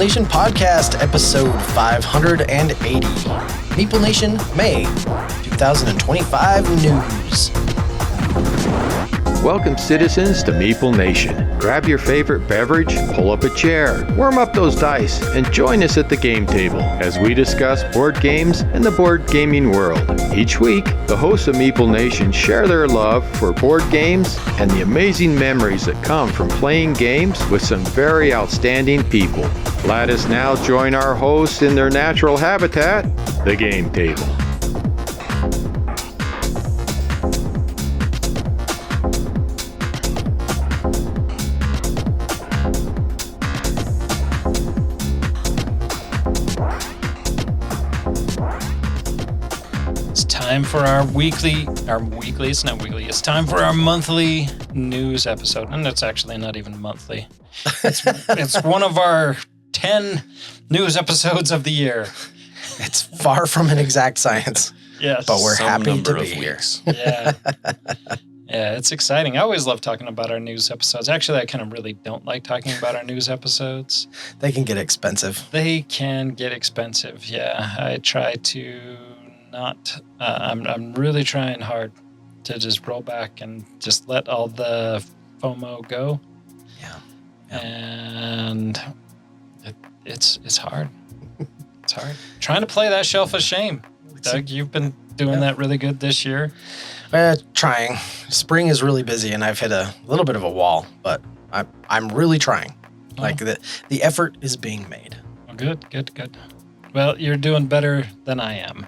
Nation Podcast, episode 580. Meeple Nation, May 2025 news. Welcome, citizens, to Meeple Nation. Grab your favorite beverage, pull up a chair, warm up those dice, and join us at the game table as we discuss board games and the board gaming world. Each week, the hosts of Meeple Nation share their love for board games and the amazing memories that come from playing games with some very outstanding people. Let us now join our hosts in their natural habitat, the game table. Time for it's time for our monthly news episode, and it's actually not even monthly. It's one of our 10 news episodes of the year. It's far from an exact science. Yes. But we're happy to be here. Yeah. Yeah, it's exciting. I always love talking about our news episodes. Actually, I kind of really don't like talking about our news episodes. They can get expensive. Yeah. I try to not. I'm really trying hard to just roll back and just let all the FOMO go. Yeah. And it's hard. It's hard. Trying to play that Shelf of Shame. Doug, you've been doing that really good this year. Trying. Spring is really busy, and I've hit a little bit of a wall, but I'm really trying. Oh. Like the effort is being made. Well, good. Well, you're doing better than I am.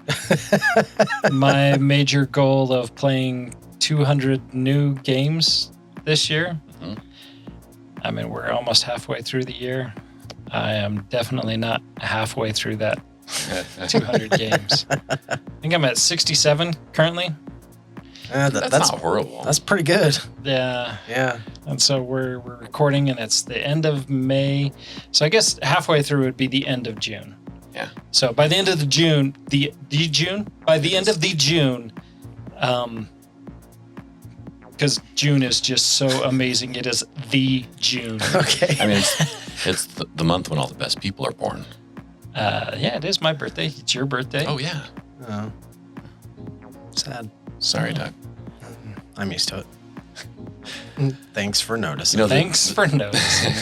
My major goal of playing 200 new games this year. Mm-hmm. I mean, we're almost halfway through the year. I am definitely not halfway through that 200 games. I think I'm at 67 currently. That's not horrible. That's pretty good. Yeah. Yeah. And so we're recording, and it's the end of May. So I guess halfway through would be the end of June. Yeah. So by the end of June, because June is just so amazing. It is the June. Okay. I mean, it's the month when all the best people are born. Yeah, it is my birthday. It's your birthday. Oh, yeah. Oh. Sad. Sorry, Doug. I'm used to it. Thanks for noticing. Thanks for noticing.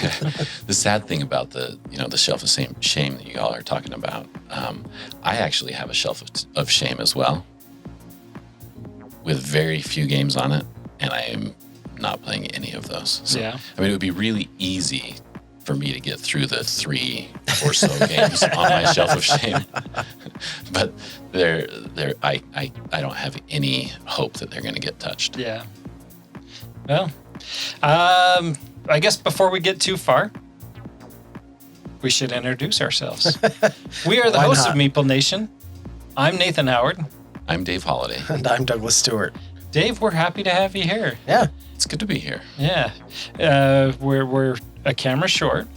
The sad thing about the shelf of shame that you all are talking about, I actually have a shelf of shame as well, with very few games on it, and I am not playing any of those. So, yeah. I mean, it would be really easy for me to get through the 3 or so games on my shelf of shame, but I don't have any hope that they're going to get touched. Yeah. Well, I guess before we get too far, we should introduce ourselves. We are the hosts of Meeple Nation. I'm Nathan Howard. I'm Dave Holliday. And I'm Douglas Stewart. Dave, we're happy to have you here. Yeah. It's good to be here. Yeah. We're a camera short,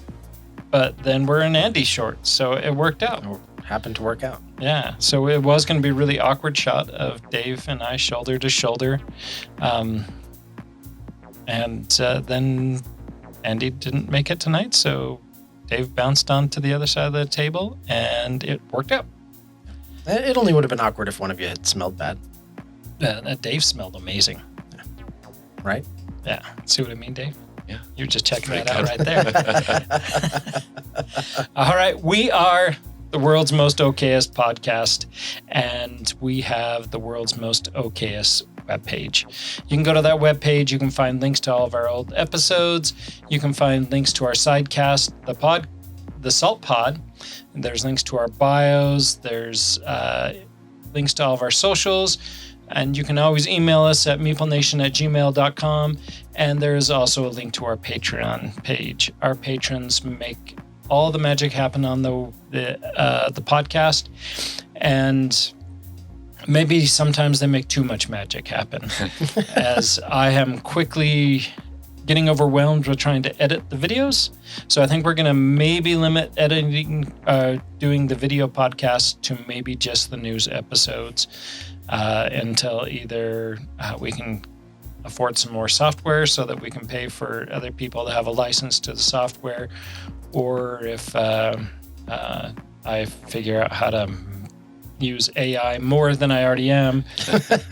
but then we're an Andy short, so it worked out. It happened to work out. Yeah. So it was going to be a really awkward shot of Dave and I shoulder to shoulder. And then Andy didn't make it tonight, so Dave bounced on to the other side of the table, and it worked out. It only would have been awkward if one of you had smelled bad. Dave smelled amazing. Yeah. Right? Yeah. See what I mean, Dave? Yeah. You're just checking that out right there. All right. We are the world's most okayest podcast, and we have the world's most okayest webpage. You can go to that webpage. You can find links to all of our old episodes. You can find links to our sidecast, the Salt Pod. And there's links to our bios. There's links to all of our socials. And you can always email us at meeplenation@gmail.com. And there's also a link to our Patreon page. Our patrons make all the magic happen on the podcast. And maybe sometimes they make too much magic happen, as I am quickly getting overwhelmed with trying to edit the videos. So I think we're going to maybe limit editing, doing the video podcast to maybe just the news episodes until either we can afford some more software so that we can pay for other people to have a license to the software, or if I figure out how to use AI more than I already am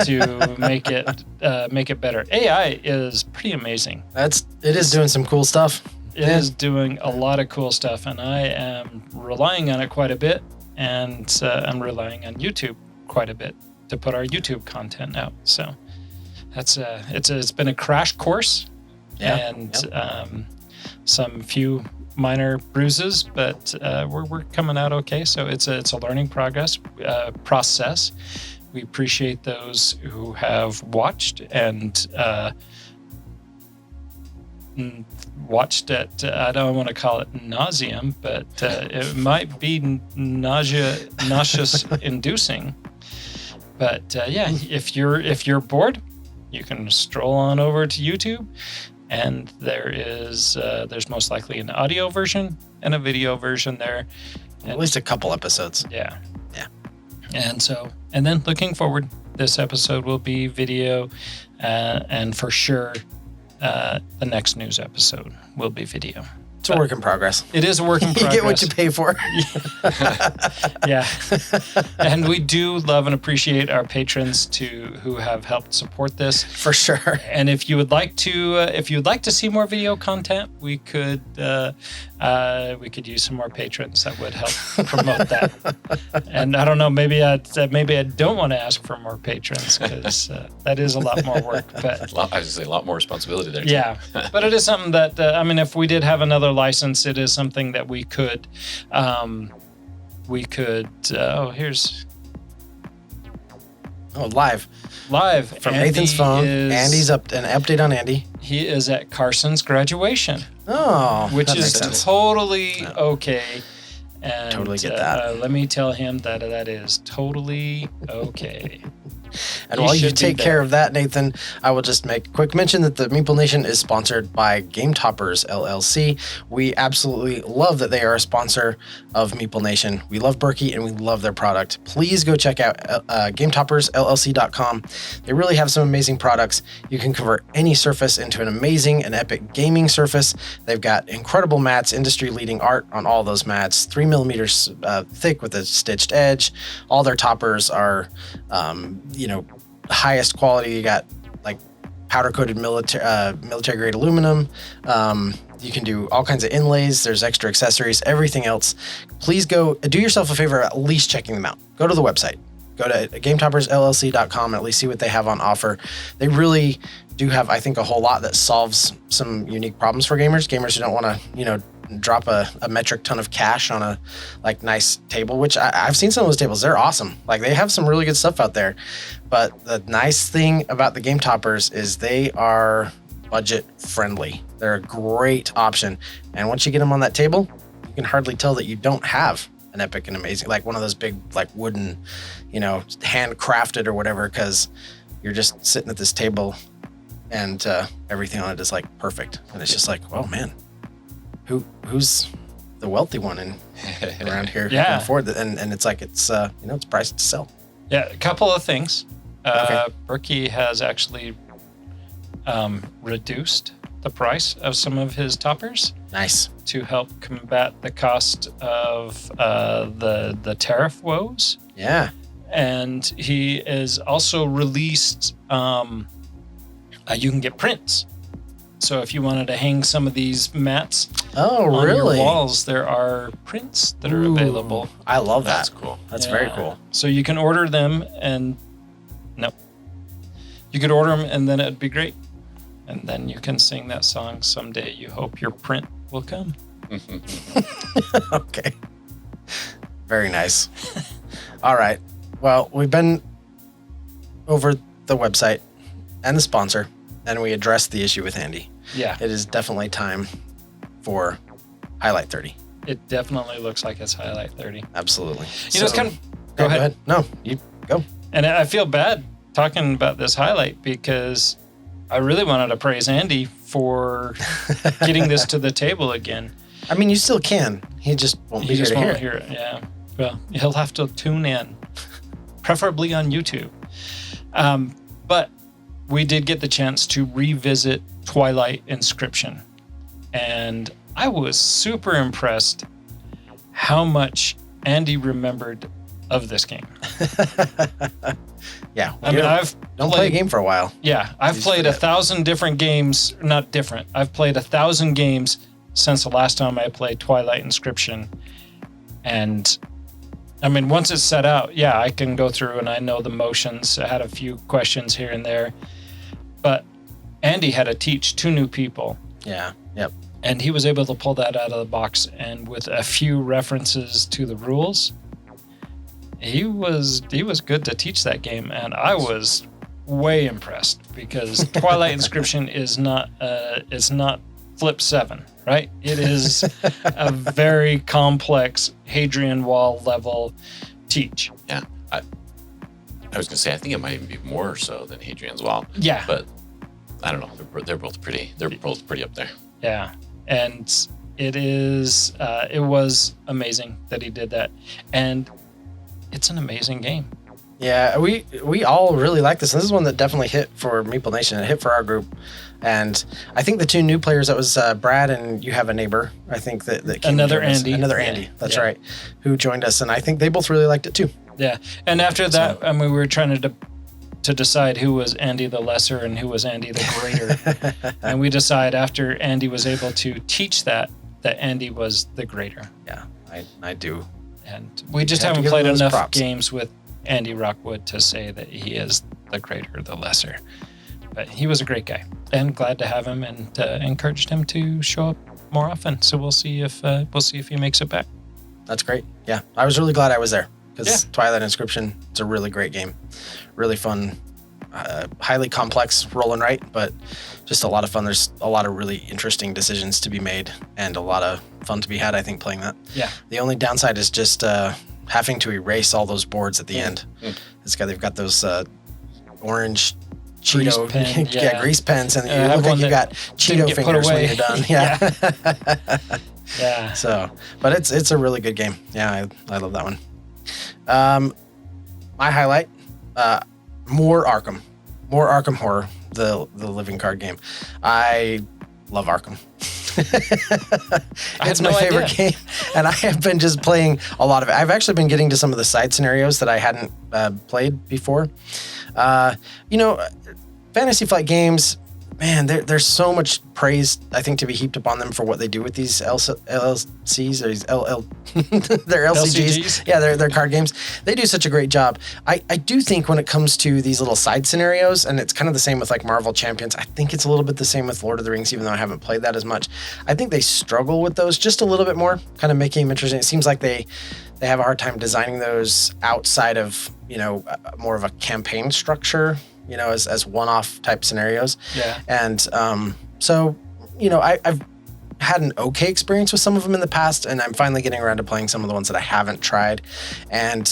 to make it better. AI is pretty amazing. It is doing some cool stuff. It is doing a lot of cool stuff, and I am relying on it quite a bit, and I'm relying on YouTube quite a bit to put our YouTube content out. So that's it's been a crash course, and some few minor bruises, but we're coming out okay. So it's a learning process. We appreciate those who have watched and watched it. I don't want to call it nauseum, but it might be nauseous inducing. But if you're bored, you can stroll on over to YouTube. And there's most likely an audio version and a video version there. At least a couple episodes. Yeah. And then looking forward, this episode will be video, and for sure, the next news episode will be video. It's a work in progress. It is a work in progress. You get what you pay for. Yeah. And we do love and appreciate our patrons who have helped support this. For sure. And if you would like to see more video content, we could use some more patrons that would help promote that. And I don't know, maybe I don't want to ask for more patrons, because that is a lot more work. But I would say a lot more responsibility there. Yeah, but it is something that if we did have another license, it is something that we could. Here's live from Nathan's phone. Andy's an update on Andy. He is at Carson's graduation. Oh, which is totally okay. And totally get that. Let me tell him that is totally okay. And while you take care of that, Nathan, I will just make a quick mention that the Meeple Nation is sponsored by Game Toppers LLC. We absolutely love that they are a sponsor of Meeple Nation. We love Berkey and we love their product. Please go check out GameToppersLLC.com. They really have some amazing products. You can convert any surface into an amazing and epic gaming surface. They've got incredible mats, industry-leading art on all those mats, 3 millimeters thick with a stitched edge. All their toppers are highest quality. You got like powder coated military grade aluminum. You can do all kinds of inlays. There's extra accessories, everything else. Please go do yourself a favor, at least checking them out. Go to the website. Go to GameToppersLLC.com and at least see what they have on offer. They really do have, I think, a whole lot that solves some unique problems for gamers who don't want to, drop a metric ton of cash on a nice table, which I've seen some of those tables. They're awesome. They have some really good stuff out there. But the nice thing about the Game Toppers is they are budget friendly. They're a great option. And once you get them on that table, you can hardly tell that you don't have an epic and amazing, one of those big wooden, handcrafted or whatever, because you're just sitting at this table and everything on it is perfect. And it's just oh man, who's the wealthy one around here? Who can afford it? And it's it's priced to sell. Yeah, a couple of things. Okay. Berkey has actually reduced the price of some of his toppers. Nice. To help combat the cost of the tariff woes. Yeah. And he has also released, you can get prints. So if you wanted to hang some of these mats on your walls, there are prints that are available. I love that. That's cool. That's very cool. So you can order them you could order them and then it'd be great. And then you can sing that song someday. You hope your print will come. Okay. Very nice. All right. Well, we've been over the website and the sponsor, and we addressed the issue with Andy. Yeah. It is definitely time for Highlight 30. It definitely looks like it's Highlight 30. Absolutely. It's kind of... Go ahead. No, you go. And I feel bad talking about this highlight because I really wanted to praise Andy for getting this to the table again. I mean, you still can. He just won't be here to hear it. Yeah. Well, he'll have to tune in, preferably on YouTube. But we did get the chance to revisit Twilight Inscription. And I was super impressed how much Andy remembered of this game. Yeah. I mean, don't play a game for a while. Yeah, I've played 1,000 different games, not different. I've played 1,000 games since the last time I played Twilight Inscription. And I mean, once it's set out, yeah, I can go through and I know the motions. I had a few questions here and there. But Andy had to teach 2 new people. Yeah. Yep. And he was able to pull that out of the box. And with a few references to the rules, he was good to teach that game. And I was way impressed because Twilight Inscription is not Flip 7, right? It is a very complex Hadrian Wall level teach. Yeah. I was going to say, I think it might even be more so than Hadrian's Wall. Yeah. But I don't know. They're both pretty up there. Yeah. And it was amazing that he did that. And it's an amazing game. Yeah, we all really like this. This is one that definitely hit for Meeple Nation. It hit for our group. And I think the 2 new players, that was Brad and You Have a Neighbor. I think that came Another to join us. Andy. Another Andy, that's right, who joined us. And I think they both really liked it too. Yeah. And after that, I mean, we were trying to decide who was Andy the Lesser and who was Andy the Greater. And we decided after Andy was able to teach that Andy was the greater. Yeah, I do. And we just You have to haven't give played him those enough props. games with Andy Rockwood to say that he is the greater, the lesser. But he was a great guy, and glad to have him, and encouraged him to show up more often. So we'll see if he makes it back. That's great. Yeah, I was really glad I was there because Yeah. Twilight Inscription, it's a really great game, really fun, highly complex roll and write, but just a lot of fun. There's a lot of really interesting decisions to be made and a lot of fun to be had, I think, playing that. Yeah. The only downside is just having to erase all those boards at the end. They've got those orange Grease Cheeto, pen, grease pens, and I you have look like one you that got didn't Cheeto get put fingers when away. you're done. Yeah. Yeah. So, but it's a really good game. Yeah, I love that one. My highlight, more Arkham Horror, the living card game. I love Arkham. It's my favorite game, and I have been just playing a lot of it. I've actually been getting to some of the side scenarios that I hadn't played before. Fantasy Flight games, man, there's so much praise, I think, to be heaped upon them for what they do with these LLCs or these they're LCGs. Yeah, they're card games. They do such a great job. I do think when it comes to these little side scenarios, and it's kind of the same with like Marvel Champions, I think it's a little bit the same with Lord of the Rings, even though I haven't played that as much. I think they struggle with those just a little bit more, kind of making them interesting. It seems like they have a hard time designing those outside of, more of a campaign structure, as one-off type scenarios. Yeah. And so, I've had an okay experience with some of them in the past, and I'm finally getting around to playing some of the ones that I haven't tried. And,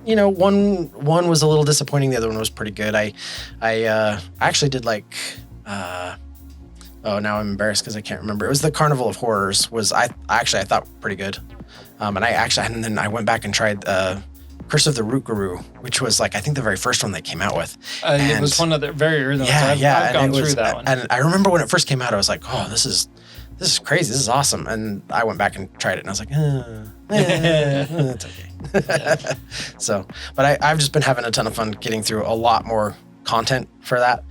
one was a little disappointing. The other one was pretty good. I actually did now I'm embarrassed because I can't remember. It was the Carnival of Horrors I thought pretty good. And then I went back and tried, Curse of the Root Guru, which was I think the very first one they came out with. It was one of the very early ones. I've gone through that one. And I remember when it first came out, I was like, oh, this is crazy. This is awesome. And I went back and tried it, and I was like, it's okay. So, but I've just been having a ton of fun getting through a lot more content for that.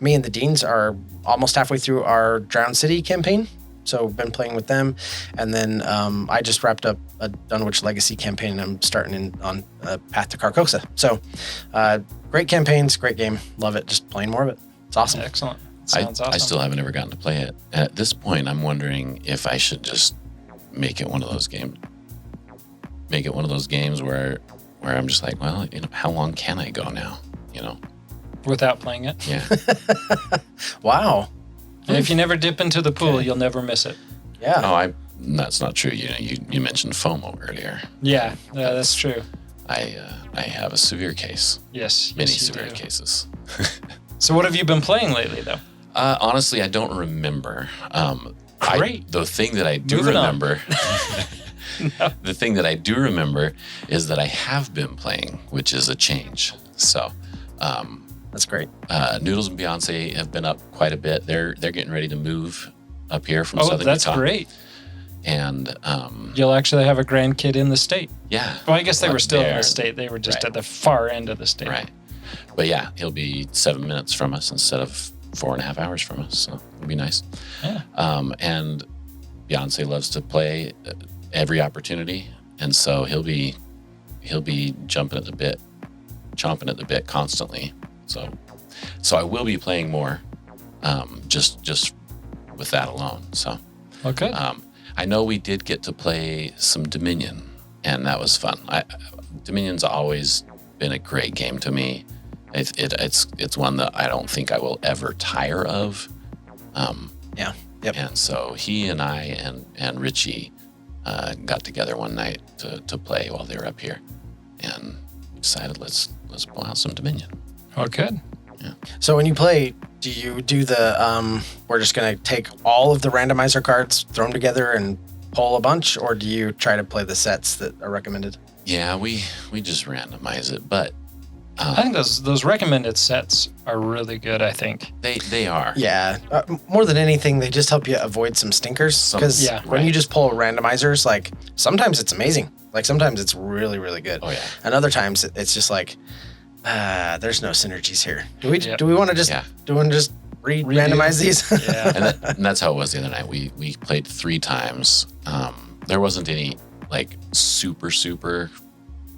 Me and the Deans are almost halfway through our Drowned City campaign. So been playing with them, and then I just wrapped up a Dunwich Legacy campaign, and I'm starting on Path to Carcosa. So great campaigns, great game, love it. Just playing more of it. It's awesome. Excellent. Sounds awesome. I still haven't ever gotten to play it. And at this point, I'm wondering if I should just make it one of those games. Make it one of those games where I'm just like, well, how long can I go now? Without playing it. Yeah. Wow. And if you never dip into the pool, you'll never miss it. Yeah. No, that's not true. You mentioned FOMO earlier. Yeah, that's true. I have a severe case. Yes. Many yes, you severe do. cases. So what have you been playing lately, though? Honestly, I don't remember. Great. The thing that I do Moving on. remember, the thing that I do remember is that I have been playing, which is a change. So, That's great. Noodles and Beyonce have been up quite a bit. They're getting ready to move up here from Oh, Southern that's Utah. great. And You'll actually have a grandkid in the state. yeah. Well, I guess they up were still in there. the state. They were just Right. at the far end of the state. Right. But yeah, he'll be 7 minutes from us instead of 4.5 hours from us. So it'll be nice. Yeah. And Beyonce loves to play every opportunity. And so he'll be chomping at the bit constantly. So I will be playing more, just with that alone. So, Well, good. I know we did get to play some Dominion, and that was fun. Dominion's always been a great game to me. It's one that I don't think I will ever tire of. Yeah. Yep. And so he and I and Richie got together one night to play while they were up here, and we decided let's pull out some Dominion. Well, good. So when you play, do you do the we're just gonna take all of the randomizer cards, throw them together, and pull a bunch, or do you try to play the sets that are recommended? Yeah, we just randomize it, but I think those recommended sets are really good, I think. they are. Yeah, more than anything, they just help you avoid some stinkers. Because yeah, when you right. just pull randomizers, like sometimes it's amazing, like sometimes it's really really good, Oh yeah. and other times it's just like, there's no synergies here. Do we Yep. do we want to just Yeah. randomize these? Yeah. And that's how it was the other night. We played 3 times. There wasn't any like super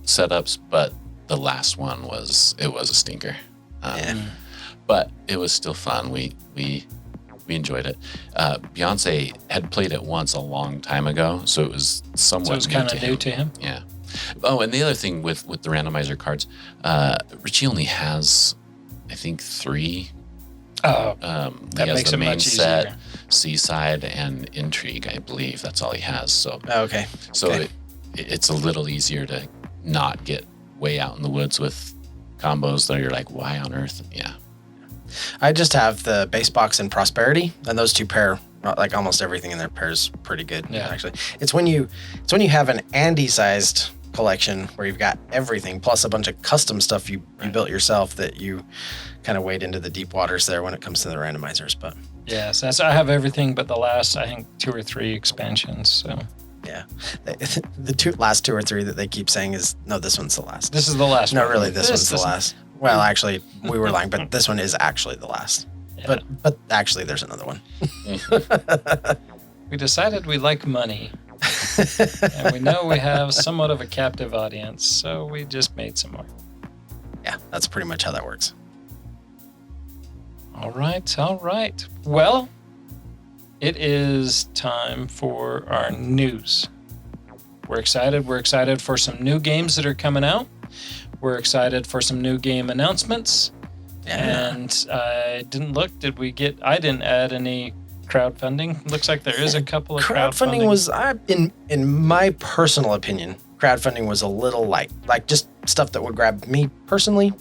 setups, but the last one was a stinker. Yeah. But it was still fun. We enjoyed it. Beyonce had played it once a long time ago, so it was somewhat So it was kind of new to him. Yeah. Oh, and the other thing with the randomizer cards, Richie only has, I think, 3. Oh, He that has makes the it main much set, easier. Seaside, and Intrigue. I believe that's all he has. So Okay. Okay. it's a little easier to not get way out in the woods with combos that you're like, why on earth? Yeah. I just have the base box and prosperity, and those two pair like almost everything in there pairs pretty good. Yeah. Actually, it's when you have an Andy-sized collection where you've got everything plus a bunch of custom stuff you built yourself that you kind of wade into the deep waters there when it comes to the randomizers. But yes, I have everything but the last, I think, 2 or 3 expansions. So yeah, the last 2 or 3 that they keep saying is no, this one's the last. this is the last No, one. really, this one's the is- last. Well, actually, we were lying, but this one is actually the last. Yeah. But actually, there's another one. We decided we like money. And we know we have somewhat of a captive audience, so we just made some more. Yeah, that's pretty much how that works. All right. Well, it is time for our news. We're excited for some new games that are coming out. We're excited for some new game announcements. Yeah. And I didn't look. I didn't add any crowdfunding. Looks like there is a couple of crowdfunding. Crowdfunding was, in my personal opinion, crowdfunding was a little light. Like just stuff that would grab me personally.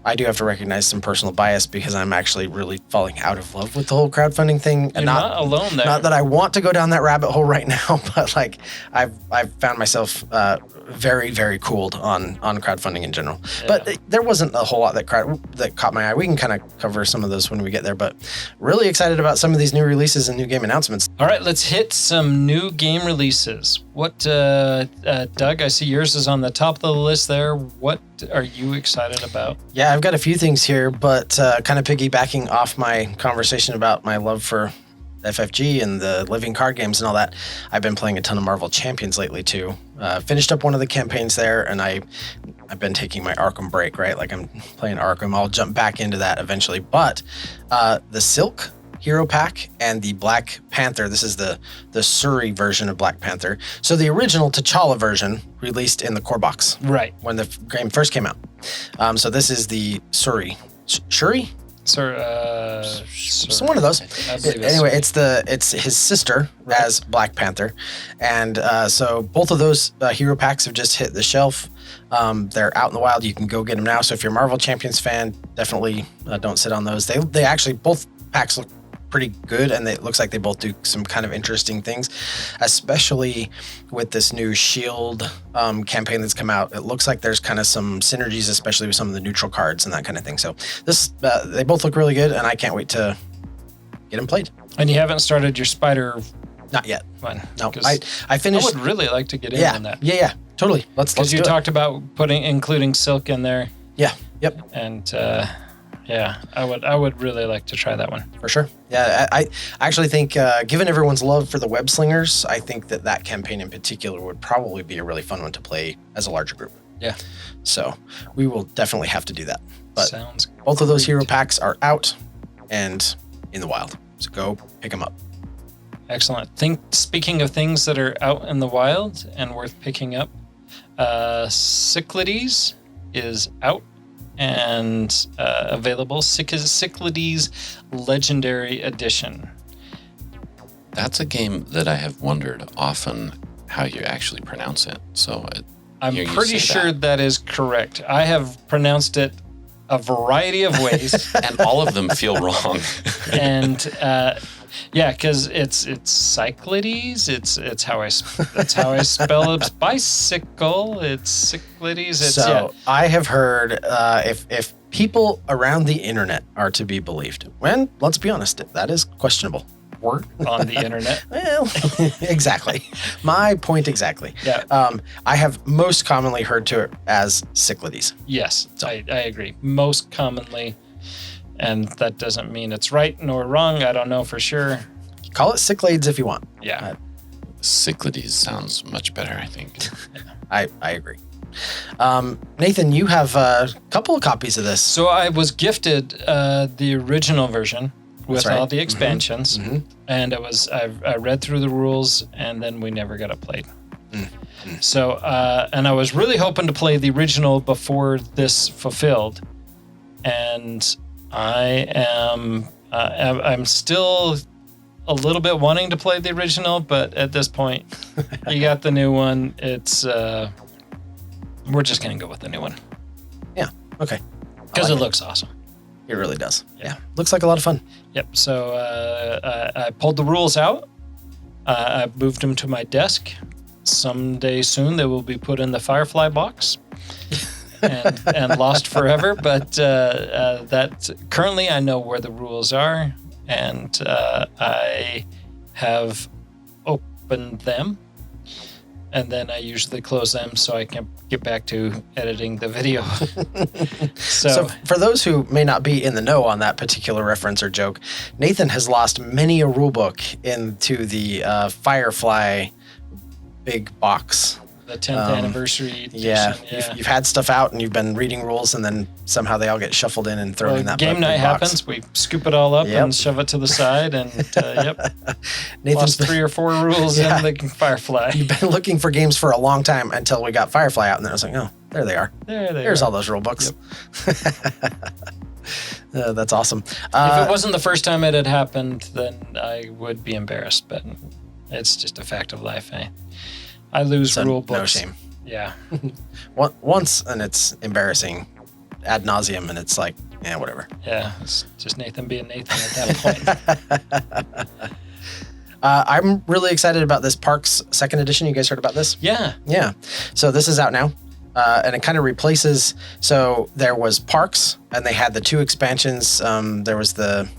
I do have to recognize some personal bias because I'm actually really falling out of love with the whole crowdfunding thing. You're not alone there. Not that I want to go down that rabbit hole right now, but like I've found myself very, very cooled on crowdfunding in general. Yeah. But there wasn't a whole lot that caught my eye. We can kind of cover some of those when we get there, but really excited about some of these new releases and new game announcements. All right, let's hit some new game releases. What, Doug, I see yours is on the top of the list there. What are you excited about? Yeah, I've got a few things here, but kind of piggybacking off my conversation about my love for FFG and the living card games and all that, I've been playing a ton of Marvel Champions lately too. Finished up one of the campaigns there, and I've been taking my Arkham break, right? Like I'm playing Arkham. I'll jump back into that eventually. But the Silk Hero Pack and the Black Panther, this is the Surrey version of Black Panther. So the original T'Challa version released in the core box Right. when the game first came out. So this is the Surrey. Shuri? Sir, It's one of those. I believe Anyway, it's his sister as Black Panther, and so both of those hero packs have just hit the shelf. They're out in the wild. You can go get them now. So if you're a Marvel Champions fan, definitely don't sit on those. They actually both packs look pretty good, and it looks like they both do some kind of interesting things, especially with this new Shield campaign that's come out. It looks like there's kind of some synergies, especially with some of the neutral cards and that kind of thing. So this they both look really good, and I can't wait to get them played. And you haven't started your spider Not yet. one? No, 'Cause I finished. I would really like to get in yeah, on that. yeah, totally. Let's Because you do it. talked about including silk in there, Yeah, yep. and I would really like to try that one. For sure. Yeah, I actually think, given everyone's love for the web slingers, I think that campaign in particular would probably be a really fun one to play as a larger group. Yeah, So we will definitely have to do that. But sounds. both of those great. hero packs are out and in the wild. So go pick them up. Excellent. Speaking of things that are out in the wild and worth picking up, Cyclades is out and available. Cyclades Legendary Edition. That's a game that I have wondered often how you actually pronounce it. So I'm hear you pretty say sure that is correct. I have pronounced it a variety of ways. and all of them feel wrong. And yeah, because it's Cyclades. It's how I spell it. Bicycle. It's Cyclades. It's So I have heard if people around the internet are to be believed, when, let's be honest, that is questionable. word on the internet. Well, exactly. My point exactly. Yeah. I have most commonly heard to it as Cyclades. Yes, I agree. Most commonly, and that doesn't mean it's right nor wrong. I don't know for sure. Call it Cyclades if you want. Yeah. Cyclades sounds much better, I think. I agree. Nathan, you have a couple of copies of this. So I was gifted the original version with That's right. all the expansions, Mm-hmm. and I read through the rules, and then we never got it played. Mm-hmm. So and I was really hoping to play the original before this fulfilled, and I'm still a little bit wanting to play the original, but at this point, you got the new one. It's we're just gonna go with the new one Yeah. Okay. because it looks awesome. It really does. Yeah. Yeah. Looks like a lot of fun. Yep. So I pulled the rules out. I moved them to my desk. Someday soon they will be put in the Firefly box and lost forever. But that currently I know where the rules are, and I have opened them. And then I usually close them so I can get back to editing the video. So for those who may not be in the know on that particular reference or joke, Nathan has lost many a rule book into the Firefly big box. the 10th anniversary edition. Yeah. You've had stuff out and you've been reading rules, and then somehow they all get shuffled in and thrown in that game big night box. happens. We scoop it all up Yep. and shove it to the side, and yep, Nathan's lost 3 or 4 rules Yeah. in the Firefly. You've been looking for games for a long time until we got Firefly out, and then I was like, oh, there they are. There they Here's are. all those rule books. That's awesome. If it wasn't the first time it had happened, then I would be embarrassed, but it's just a fact of life, eh? I lose so rule books. no shame. Yeah. Once, and it's embarrassing ad nauseum, and it's like, yeah, whatever. Yeah. It's just Nathan being Nathan at that point. I'm really excited about this Parks second edition. You guys heard about this? Yeah. Yeah. So this is out now. And it kind of replaces. So there was Parks, and they had the 2 expansions. There was the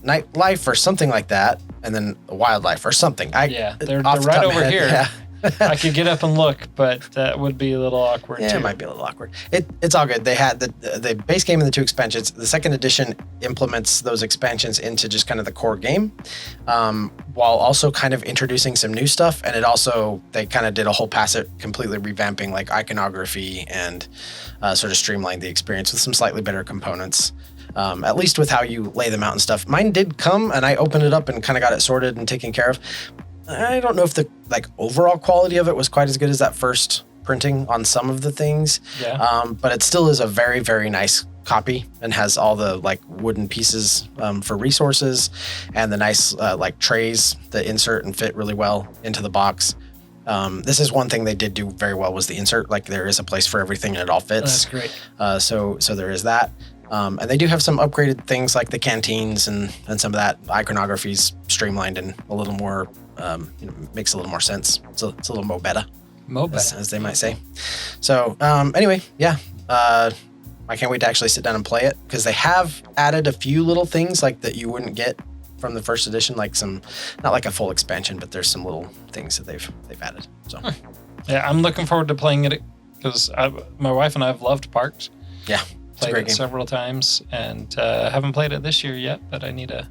Nightlife or something like that, and then Wildlife or something. They're off the right top of over my head, here. Yeah. I could get up and look, but that would be a little awkward Yeah, too. it might be a little awkward. It's all good. They had the base game and the 2 expansions. The second edition implements those expansions into just kind of the core game, while also kind of introducing some new stuff. And they kind of did a whole pass it, completely revamping like iconography and sort of streamlined the experience with some slightly better components. At least with how you lay them out and stuff. Mine did come, and I opened it up and kind of got it sorted and taken care of. I don't know if the overall quality of it was quite as good as that first printing on some of the things. Yeah. But it still is a very, very nice copy and has all the wooden pieces for resources and the nice trays that insert and fit really well into the box. This is one thing they did do very well was the insert. There is a place for everything and it all fits. That's great. So there is that. And they do have some upgraded things like the canteens and some of that iconography's streamlined and a little more, makes a little more sense. So it's a little more better. As they might say. So anyway, yeah. I can't wait to actually sit down and play it because they have added a few little things like that you wouldn't get from the first edition, like some, not like a full expansion, but there's some little things that they've added. So yeah, I'm looking forward to playing it because my wife and I have loved Parks. Yeah, played it several times and haven't played it this year yet, but I need to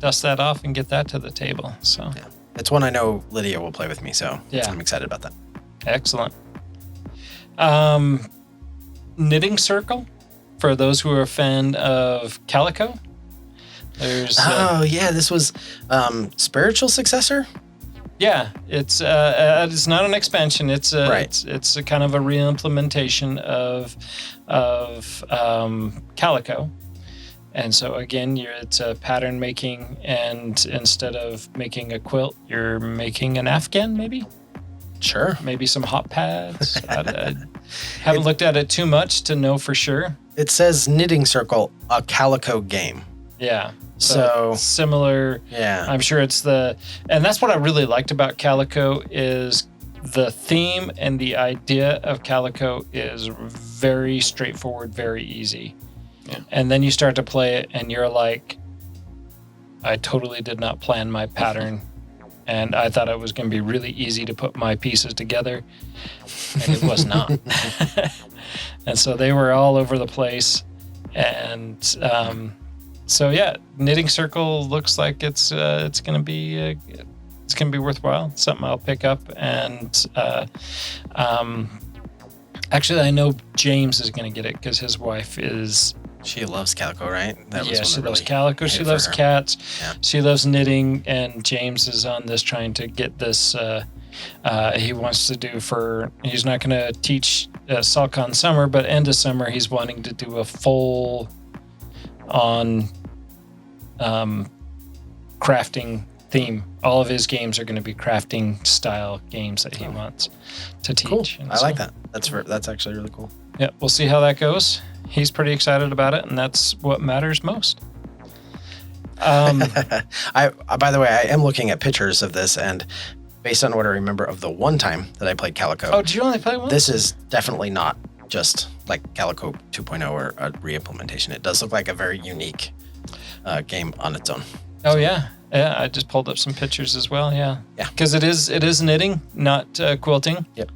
dust that off and get that to the table. So yeah, it's one I know Lydia will play with me, so yeah, I'm excited about that. Excellent. Knitting Circle, for those who are a fan of Calico. There's this was spiritual successor. Yeah, it's not an expansion. It's a kind of a re-implementation of Calico. And so again, it's a pattern making, and instead of making a quilt, you're making an Afghan, maybe. Sure. Maybe some hot pads. I haven't looked at it too much to know for sure. It says Knitting Circle, a Calico game. Yeah. So similar. Yeah. I'm sure and that's what I really liked about Calico is the theme and the idea of Calico is very straightforward, very easy. Yeah. And then you start to play it and you're like, I totally did not plan my pattern. And I thought it was going to be really easy to put my pieces together, and it was not. And so they were all over the place. And so yeah, Knitting Circle looks like it's going to be worthwhile. Something I'll pick up. And actually, I know James is going to get it because his wife is. She loves Calico, right? She loves Calico. She loves cats. Yeah. She loves knitting. And James is on this trying to get this. He wants to do he's not going to teach Salcon Summer, but end of summer, he's wanting to do a full on crafting theme. All of his games are going to be crafting style games that he wants to teach. Cool. I like that. That's actually really cool. Yeah, we'll see how that goes. He's pretty excited about it, and that's what matters most. By the way, I am looking at pictures of this, and based on what I remember of the one time that I played Calico. Oh, did you only play once? This is definitely not just like Calico 2.0 or a re-implementation. It does look like a very unique game on its own. Oh, yeah. Yeah, I just pulled up some pictures as well, yeah. Yeah. Because it is knitting, not quilting. Yep.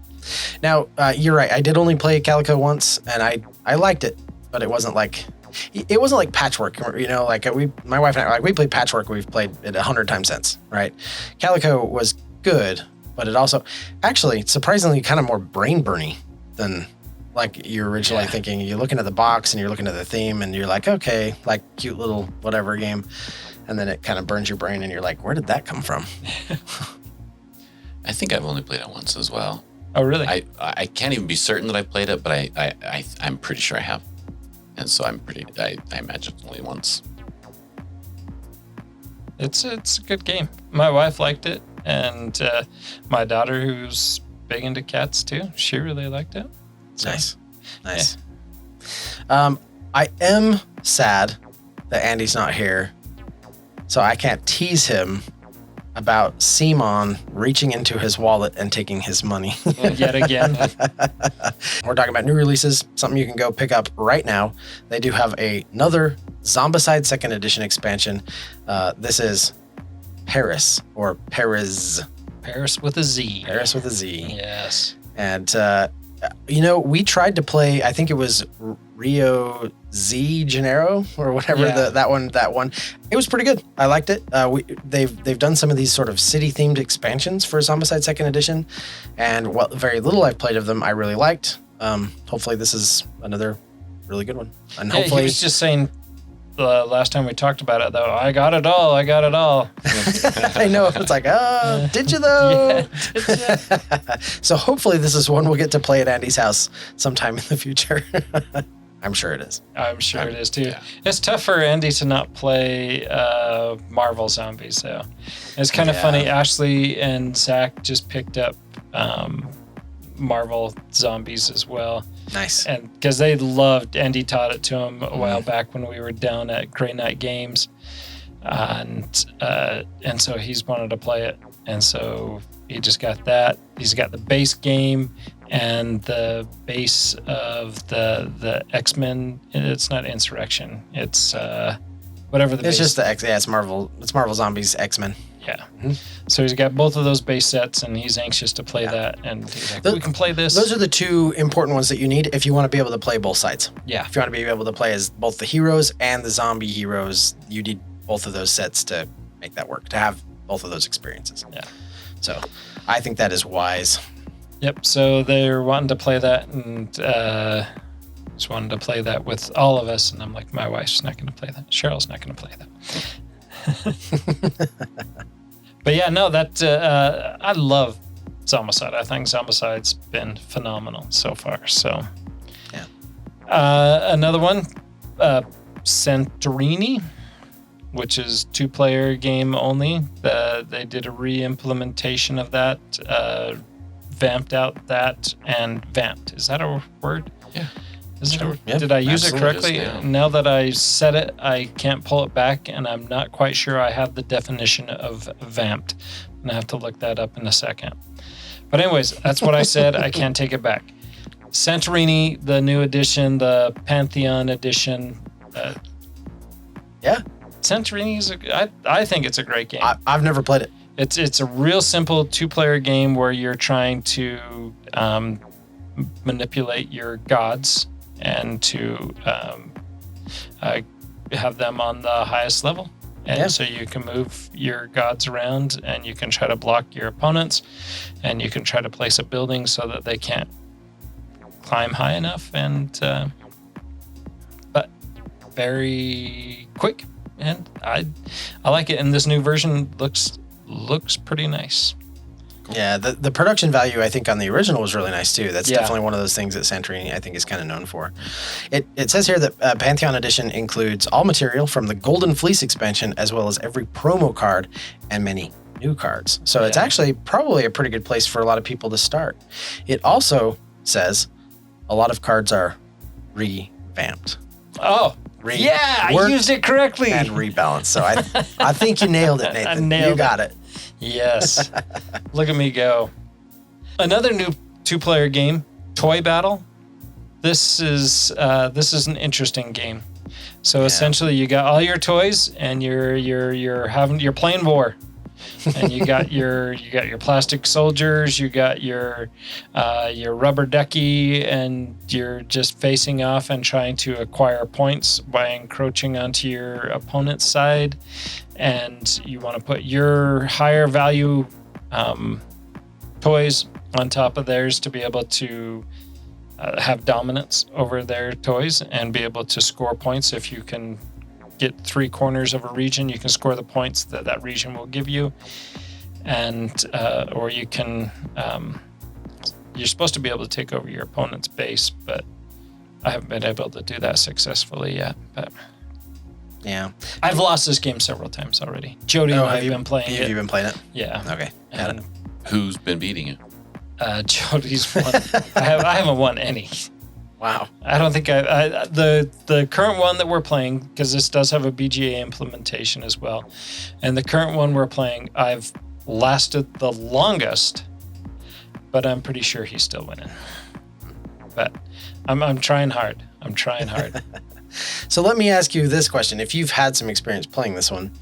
Now, you're right. I did only play Calico once, and I liked it, but it wasn't like Patchwork. Like my wife and I, we played Patchwork. We've played it 100 times since, right? Calico was good, but it also actually surprisingly kind of more brain burny than like you're originally thinking. You're looking at the box and you're looking at the theme, and you're like, okay, like cute little whatever game, and then it kind of burns your brain, and you're like, where did that come from? I think I've only played it once as well. Oh, really? I can't even be certain that I played it, but I'm pretty sure I have. And so I imagine only once. It's a good game. My wife liked it, and my daughter, who's big into cats too, she really liked it. So, Nice. Yeah. I am sad that Andy's not here, so I can't tease him about Simon reaching into his wallet and taking his money. Yet again. We're talking about new releases, something you can go pick up right now. They do have another Zombicide 2nd Edition expansion. This is Paris, or Paris. Paris with a Z. Paris with a Z. Yes. And, we tried to play, I think it was Rio Z Janeiro or whatever that one. It was pretty good. I liked it. They've done some of these sort of city themed expansions for Zombicide 2nd Edition, and what very little I've played of them I really liked. Hopefully this is another really good one. And hopefully he was just saying the last time we talked about it though, I got it all. I know. It's like, did you though? Yeah, did you? So hopefully this is one we'll get to play at Andy's house sometime in the future. I'm sure it is. I'm sure it is too. Yeah. It's tough for Andy to not play Marvel Zombies though. It's kind of funny. Ashley and Zach just picked up Marvel zombies as well. Nice. And because they loved, Andy taught it to him a while back when we were down at Grey Knight Games, and so he's wanted to play it, and so he just got that. He's got the base game and the base of the X-Men. It's not Insurrection. It's whatever the. It's base. just the X. Yeah, it's Marvel. It's Marvel Zombies X-Men. Yeah. So he's got both of those base sets, and he's anxious to play that. And he's like, we can play this. Those are the two important ones that you need if you want to be able to play both sides. Yeah. If you want to be able to play as both the heroes and the zombie heroes, you need both of those sets to make that work, to have both of those experiences. Yeah. So I think that is wise. Yep. So they're wanting to play that, and just wanted to play that with all of us. And I'm like, my wife's not going to play that. Cheryl's not going to play that. But yeah, no, that I love Zombicide. I think Zombicide's been phenomenal so far. So yeah. Another one, Santorini, which is 2-player game only. They did a re-implementation of that, vamped out that, and vamped. Is that a word? Yeah. Is it Sure. a, Yeah. did I use it Absolutely, correctly? yeah. Now that I said it, I can't pull it back, and I'm not quite sure I have the definition of vamped. I'm going to have to look that up in a second. But anyways, that's what I said. I can't take it back. Santorini, the new edition, the Pantheon edition. Yeah. Santorini is I think it's a great game. I've never played it. It's a real simple 2-player game where you're trying to manipulate your gods and to have them on the highest level. And so you can move your gods around, and you can try to block your opponents, and you can try to place a building so that they can't climb high enough. And but very quick, and I like it. And this new version looks pretty nice. Yeah, the production value, I think, on the original was really nice, too. That's Yeah. definitely one of those things that Santorini, I think, is kind of known for. It says here that Pantheon Edition includes all material from the Golden Fleece expansion, as well as every promo card and many new cards. So it's actually probably a pretty good place for a lot of people to start. It also says a lot of cards are revamped. Oh, I used it correctly. And rebalanced. So I think you nailed it, Nathan. I nailed you got it. Yes. Look at me go. Another new 2-player game, Toy Battle. This is an interesting game. So essentially you got all your toys, and you're playing war. And you got your plastic soldiers, you got your rubber ducky, and you're just facing off and trying to acquire points by encroaching onto your opponent's side. And you want to put your higher value toys on top of theirs to be able to have dominance over their toys and be able to score points. If you can get 3 corners of a region, you can score the points that region will give you. And or you can you're supposed to be able to take over your opponent's base, but I haven't been able to do that successfully yet. But yeah, I've lost this game several times already. Jody and I have been playing it. Have you been playing it? Yeah. Okay. Got it. Who's been beating you? Jody's won. I haven't won any. Wow. I don't think the current one that we're playing, because this does have a BGA implementation as well, and the current one we're playing, I've lasted the longest, but I'm pretty sure he's still winning. But I'm trying hard. I'm trying hard. So let me ask you this question. If you've had some experience playing this one,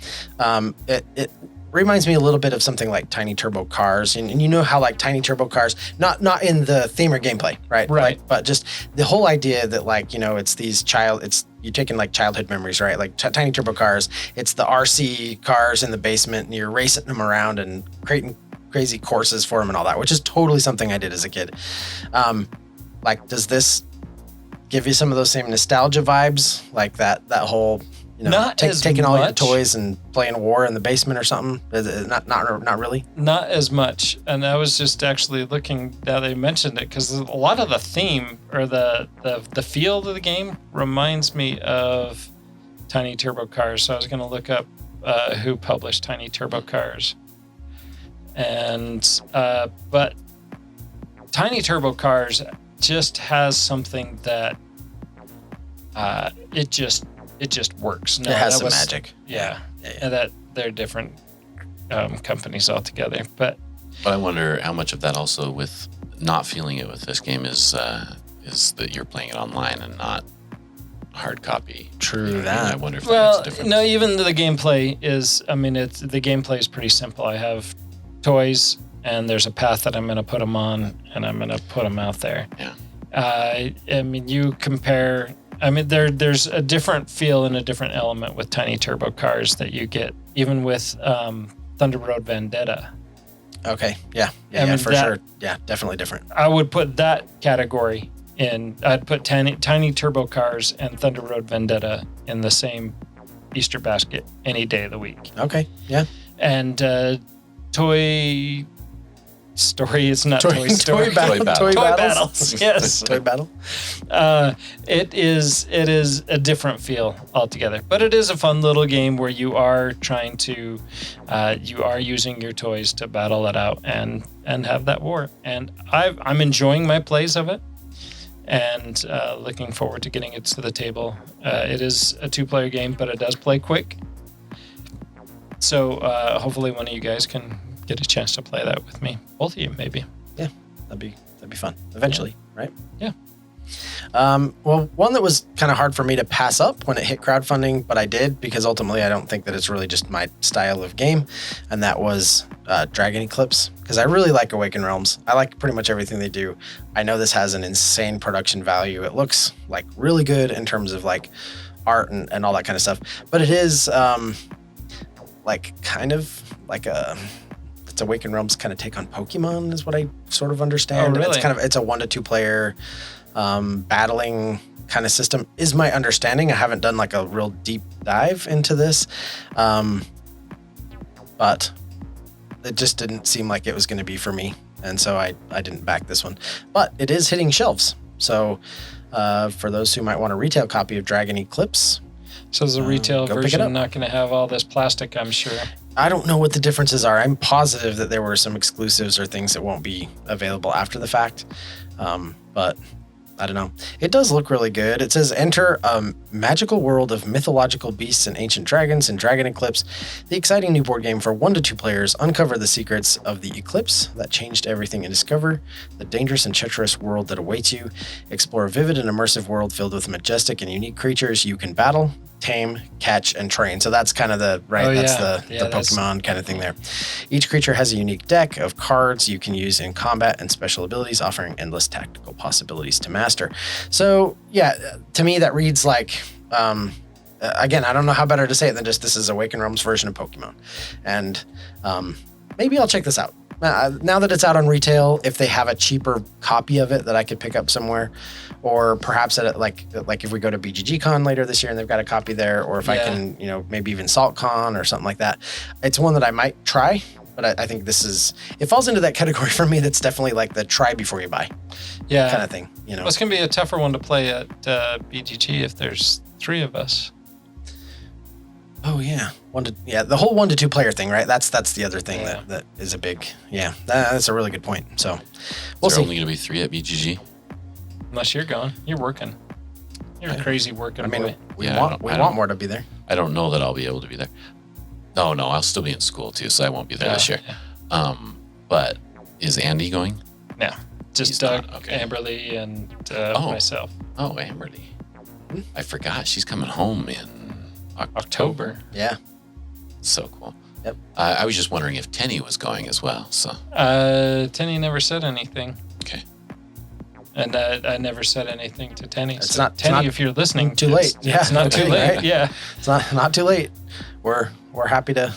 it reminds me a little bit of something like Tiny Turbo Cars. And you know how like Tiny Turbo Cars, not in the theme or gameplay, right? Right. But just the whole idea that like, it's these you're taking like childhood memories, right? Like Tiny Turbo Cars, it's the RC cars in the basement and you're racing them around and creating crazy courses for them and all that, which is totally something I did as a kid. Like, does this give you some of those same nostalgia vibes? Like that whole, taking all your toys and playing war in the basement or something? Not really? Not as much. And I was just actually looking, now they mentioned it, because a lot of the theme or the feel of the game reminds me of Tiny Turbo Cars. So I was going to look up who published Tiny Turbo Cars. And, but Tiny Turbo Cars just has something that it just works. No, it has that some magic. Yeah, and that they're different companies altogether. But I wonder how much of that also with not feeling it with this game is that you're playing it online and not hard copy. True You know what I that. mean? I wonder if that well, makes a difference. no, even the gameplay is. I mean, the gameplay is pretty simple. I have toys, and there's a path that I'm going to put them on, and I'm going to put them out there. Yeah. I mean, you compare. I mean, there's a different feel and a different element with Tiny Turbo Cars that you get even with Thunder Road Vendetta. Okay. Yeah. I Yeah, mean, for that- sure. Yeah, definitely different. I would put that category in. I'd put Tiny Turbo Cars and Thunder Road Vendetta in the same Easter basket any day of the week. Okay. Yeah. And Toy Story is not Toy Story. Toy battle. Toy battle. Toy Toy battles. battles. Yes. Toy battle. It is a different feel altogether, but it is a fun little game where you are trying to, you are using your toys to battle it out and have that war. And I'm enjoying my plays of it, and looking forward to getting it to the table. It is a 2-player game, but it does play quick. So hopefully one of you guys can get a chance to play that with me. Both of you, maybe. Yeah, that'd be fun eventually, right? Yeah. Well, one that was kind of hard for me to pass up when it hit crowdfunding, but I did because ultimately I don't think that it's really just my style of game, and that was Dragon Eclipse, because I really like Awaken Realms. I like pretty much everything they do. I know this has an insane production value. It looks like really good in terms of like art and all that kind of stuff, but it is like kind of like it's Awaken Realms kind of take on Pokemon is what I sort of understand. Oh, really? And it's a 1 to 2 player battling kind of system is my understanding. I haven't done like a real deep dive into this, but it just didn't seem like it was going to be for me, and so I didn't back this one. But it is hitting shelves, so for those who might want a retail copy of Dragon Eclipse, So is the retail go pick it version up. not going to have all this plastic, I'm sure. I don't know what the differences are. I'm positive that there were some exclusives or things that won't be available after the fact. But I don't know. It does look really good. It says enter a magical world of mythological beasts and ancient dragons in Dragon Eclipse, the exciting new board game for 1 to 2 players. Uncover the secrets of the eclipse that changed everything and discover the dangerous and treacherous world that awaits you. Explore a vivid and immersive world filled with majestic and unique creatures you can battle, tame, catch, and train. So that's kind of the Oh, that's yeah. the Yeah, that's- Pokemon kind of thing there. Each creature has a unique deck of cards you can use in combat and special abilities, offering endless tactical possibilities to master. So yeah, to me that reads like again, I don't know how better to say it than just this is Awaken Realms version of Pokemon. And maybe I'll check this out. Now that it's out on retail, if they have a cheaper copy of it that I could pick up somewhere, or perhaps at like if we go to BGG-Con later this year and they've got a copy there, or if I Yeah. can, maybe even SaltCon or something like that. It's one that I might try, but I think it falls into that category for me that's definitely like the try before you buy Yeah. kind of thing, Well, it's going to be a tougher one to play at BGG if there's 3 of us. Oh yeah, the whole 1 to 2 player thing, right? That's the other thing Yeah. that is a big that's a really good point. So we'll Is see. there only going to be 3 at BGG? Unless you're gone. You're working. You're a crazy working I mean, boy. we Yeah, I want don't- more to be there. I don't know that I'll be able to be there. No, I'll still be in school too, so I won't be there this year. Yeah. But is Andy going? No. Just He's not, okay. Amberly and Oh. myself. Oh, Amberly. I forgot she's coming home in October. October. Yeah. So cool. Yep. I was just wondering if Tenny was going as well. So Tenny never said anything. okay. And I never said anything to Tenny. It's So not- Tenny, it's not if you're listening, too late. It's not too late. Right? Yeah. It's not too late. We're happy to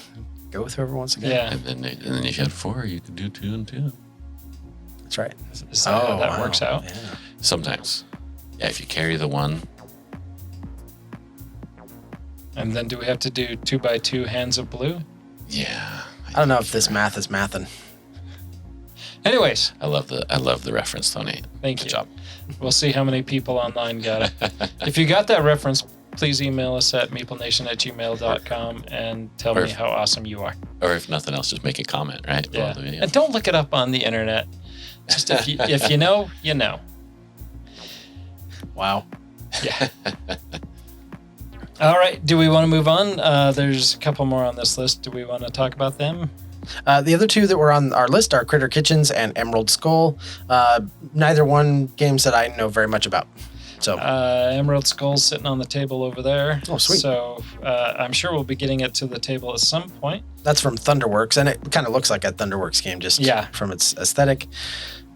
go with whoever wants to go. Yeah. And then if you had 4, you could do 2 and 2. That's right. Is that how that wow. works out? Yeah. Sometimes. Yeah, if you carry the 1. And then do we have to do 2x2 hands of blue? Yeah. I don't know if this math is mathin'. Anyways, I love the reference, Tony. thank Good you. job. We'll see how many people online got it. If you got that reference, please email us at meeplenation@gmail.com and tell me Perfect. how awesome you are. Or if nothing else, just make a comment, right? Below Yeah. the video. And don't look it up on the internet. Just if you know, you know. Wow. Yeah. All right. Do we want to move on? There's a couple more on this list. Do we want to talk about them? The other two that were on our list are Critter Kitchens and Emerald Skull. Neither one games that I know very much about. So Emerald Skull's sitting on the table over there. Oh, sweet. So I'm sure we'll be getting it to the table at some point. that's from Thunderworks, and it kind of looks like a Thunderworks game just from its aesthetic.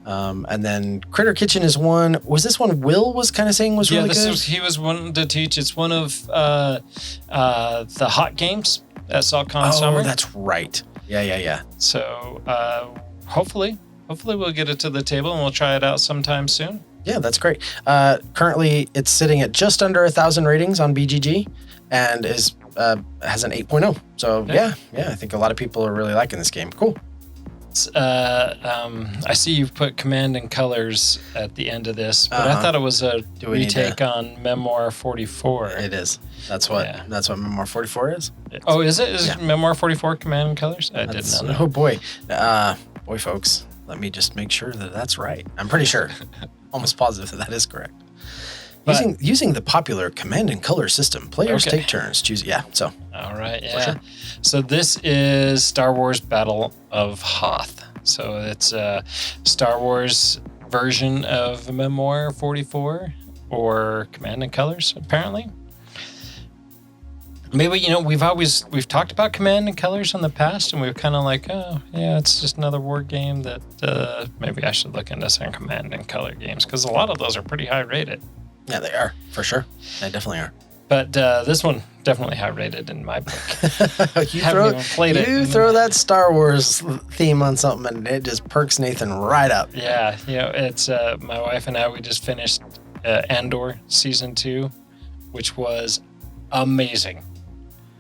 And then Critter Kitchen is one. Was this one Will was kind of saying was really good? He was one to teach. It's one of the hot games at SaltCon Summer. Oh, that's right. Yeah. So hopefully we'll get it to the table and we'll try it out sometime soon. Yeah, that's great. Currently, it's sitting at just under 1,000 ratings on BGG, and has an 8.0. So yeah, I think a lot of people are really liking this game. Cool. I see you've put Command and Colors at the end of this, but I thought it was a retake on Memoir 44. It is. That's what Memoir 44 is. Oh, is it? Is Memoir 44 Command and Colors? I didn't know that. Oh boy, folks. Let me just make sure that that's right. I'm pretty sure, almost positive that is correct. Using the popular Command and Color system, players take turns choosing. Yeah. So. All right. Yeah. Sure. So this is Star Wars Battle of Hoth. So it's a Star Wars version of Memoir 44 or Command and Colors, apparently. Maybe, we've talked about Command and Colors in the past, and we were kind of like, oh, yeah, it's just another war game that maybe I should look into some Command and Color games, because a lot of those are pretty high rated. Yeah, they are, for sure. They definitely are. But this one, definitely high rated in my book. You throw that Star Wars theme on something, and it just perks Nathan right up. Yeah, it's my wife and I, we just finished Andor Season 2, which was amazing.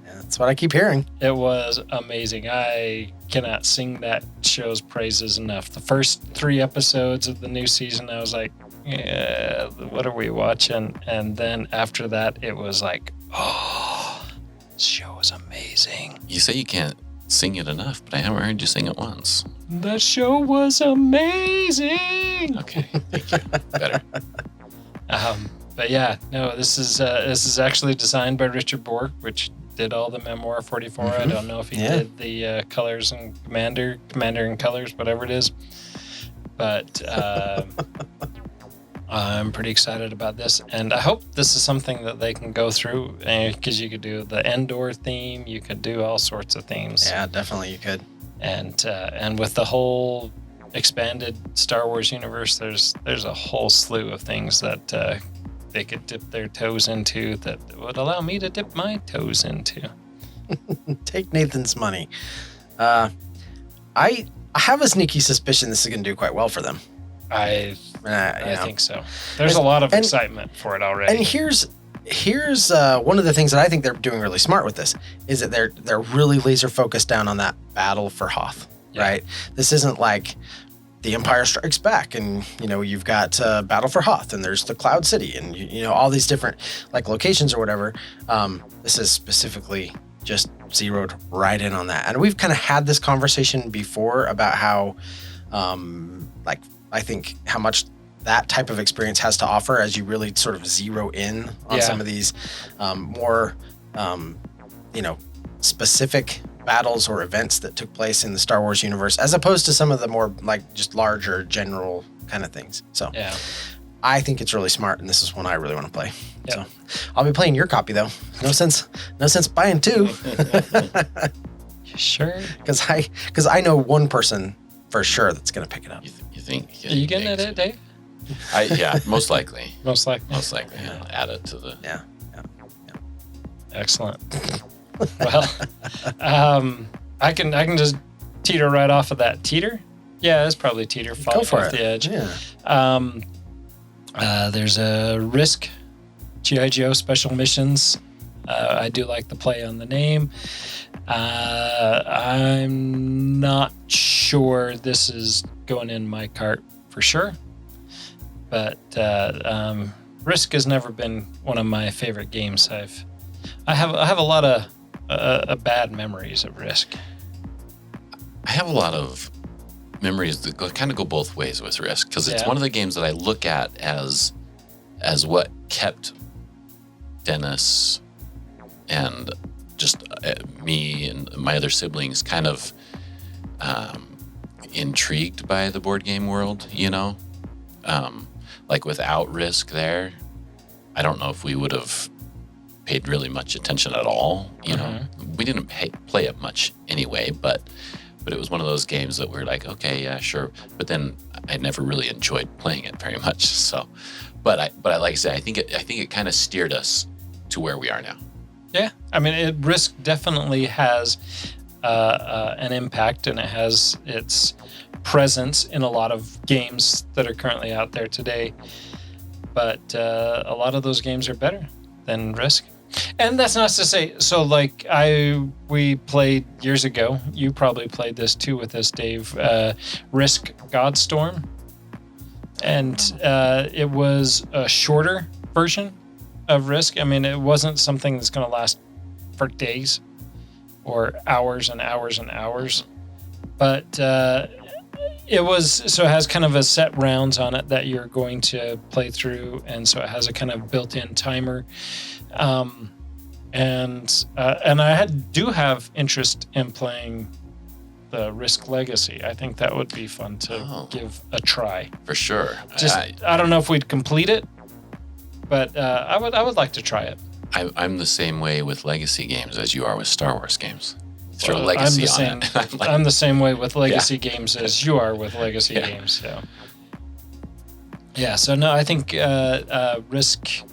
That's what I keep hearing. It was amazing. I cannot sing that show's praises enough. The first 3 episodes of the new season, I was like, yeah, what are we watching? And then after that, it was like, oh, this show is amazing. You say you can't sing it enough, but I haven't heard you sing it once. The show was amazing. Okay, thank you. Better. But yeah, no, this is actually designed by Richard Bork, which did all the Memoir 44. I don't know if he did the Colors and Commander and Colors, whatever it is. But I'm pretty excited about this, and I hope this is something that they can go through, because you could do the Endor theme, you could do all sorts of themes. Yeah, definitely you could. And with the whole expanded Star Wars universe, there's a whole slew of things that they could dip their toes into that would allow me to dip my toes into. Take Nathan's money. I have a sneaky suspicion this is going to do quite well for them. I think so. There's a lot of excitement for it already. And here's one of the things that I think they're doing really smart with this is that they're really laser focused down on that battle for Hoth, right? This isn't like The Empire Strikes Back, and you've got Battle for Hoth, and there's the Cloud City, and all these different like locations or whatever. This is specifically just zeroed right in on that, and we've kind of had this conversation before about how, I think how much that type of experience has to offer as you really sort of zero in on some of these more, specific battles or events that took place in the Star Wars universe, as opposed to some of the more like just larger general kind of things. So I think it's really smart, and this is one I really want to play. Yep. So I'll be playing your copy though. No sense buying 2. Sure. Because I know one person for sure that's going to pick it up. You think? Are you getting it, Dave? Yeah, most likely. Most likely. Yeah. Add it to the. Yeah. Excellent. Well, I can just teeter right off of that. Teeter? Yeah, it's probably teeter. Fall off the edge. Yeah. There's a Risk G.I. Joe Special Missions. I do like the play on the name. I'm not sure this is going in my cart for sure, but Risk has never been one of my favorite games. I have a lot of bad memories of Risk. I have a lot of memories that kind of go both ways with Risk, because it's Yeah. one of the games that I look at as what kept Dennis and just me and my other siblings kind of intrigued by the board game world, you know? Like without Risk there, I don't know if we would have paid really much attention at all, you know? We didn't play it much anyway, but it was one of those games that we're like, okay, yeah, sure. But then I never really enjoyed playing it very much. So, but I like I say, I think it kind of steered us to where we are now. Yeah, I mean, Risk definitely has an impact, and it has its presence in a lot of games that are currently out there today. But a lot of those games are better than Risk. And that's not to say, so like we played years ago, you probably played this too with us, Dave, Risk Godstorm. And it was a shorter version of Risk. I mean, it wasn't something that's going to last for days or hours and hours and hours. But it has kind of a set rounds on it that you're going to play through. And so it has a kind of built-in timer. And I do have interest in playing the Risk Legacy. I think that would be fun to give a try. For sure. I don't know if we'd complete it, but I would like to try it. I'm the same way with Legacy games as you are with Star Wars games. Throw Legacy on it. I'm the same way with Legacy games as you are with Legacy games. So. Yeah, so no, I think Risk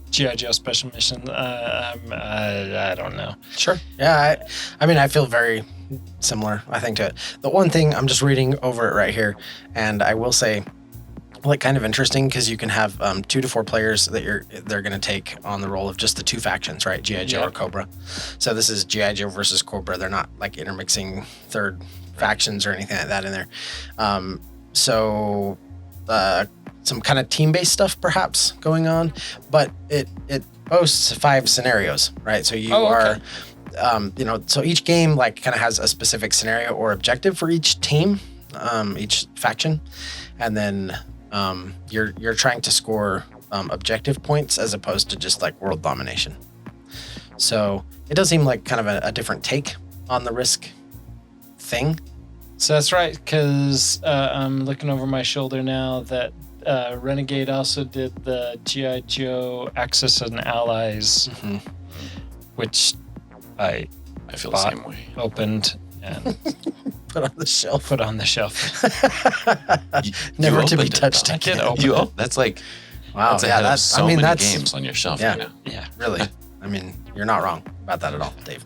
G.I. Joe Special Mission, I don't know. Sure. Yeah, I mean, I feel very similar, I think, to it. The one thing, I'm just reading over it right here, and I will say, like, kind of interesting, because you can have 2 to 4 players that they're going to take on the role of just the 2 factions, right? G.I. Joe or Cobra. So this is G.I. Joe versus Cobra. They're not, like, intermixing third factions or anything like that in there. Some kind of team-based stuff perhaps going on, but it boasts 5 scenarios, right? So you are, so each game like kind of has a specific scenario or objective for each team, each faction, and then you're trying to score objective points as opposed to just like world domination. So it does seem like kind of a different take on the Risk thing. So that's right, because I'm looking over my shoulder now that Renegade also did the G.I. Joe Axis and Allies, which I feel the same way. Opened and put on the shelf. Never to be touched again. That's like wow. That's so many games on your shelf right now. Yeah, really. I mean, you're not wrong about that at all, Dave.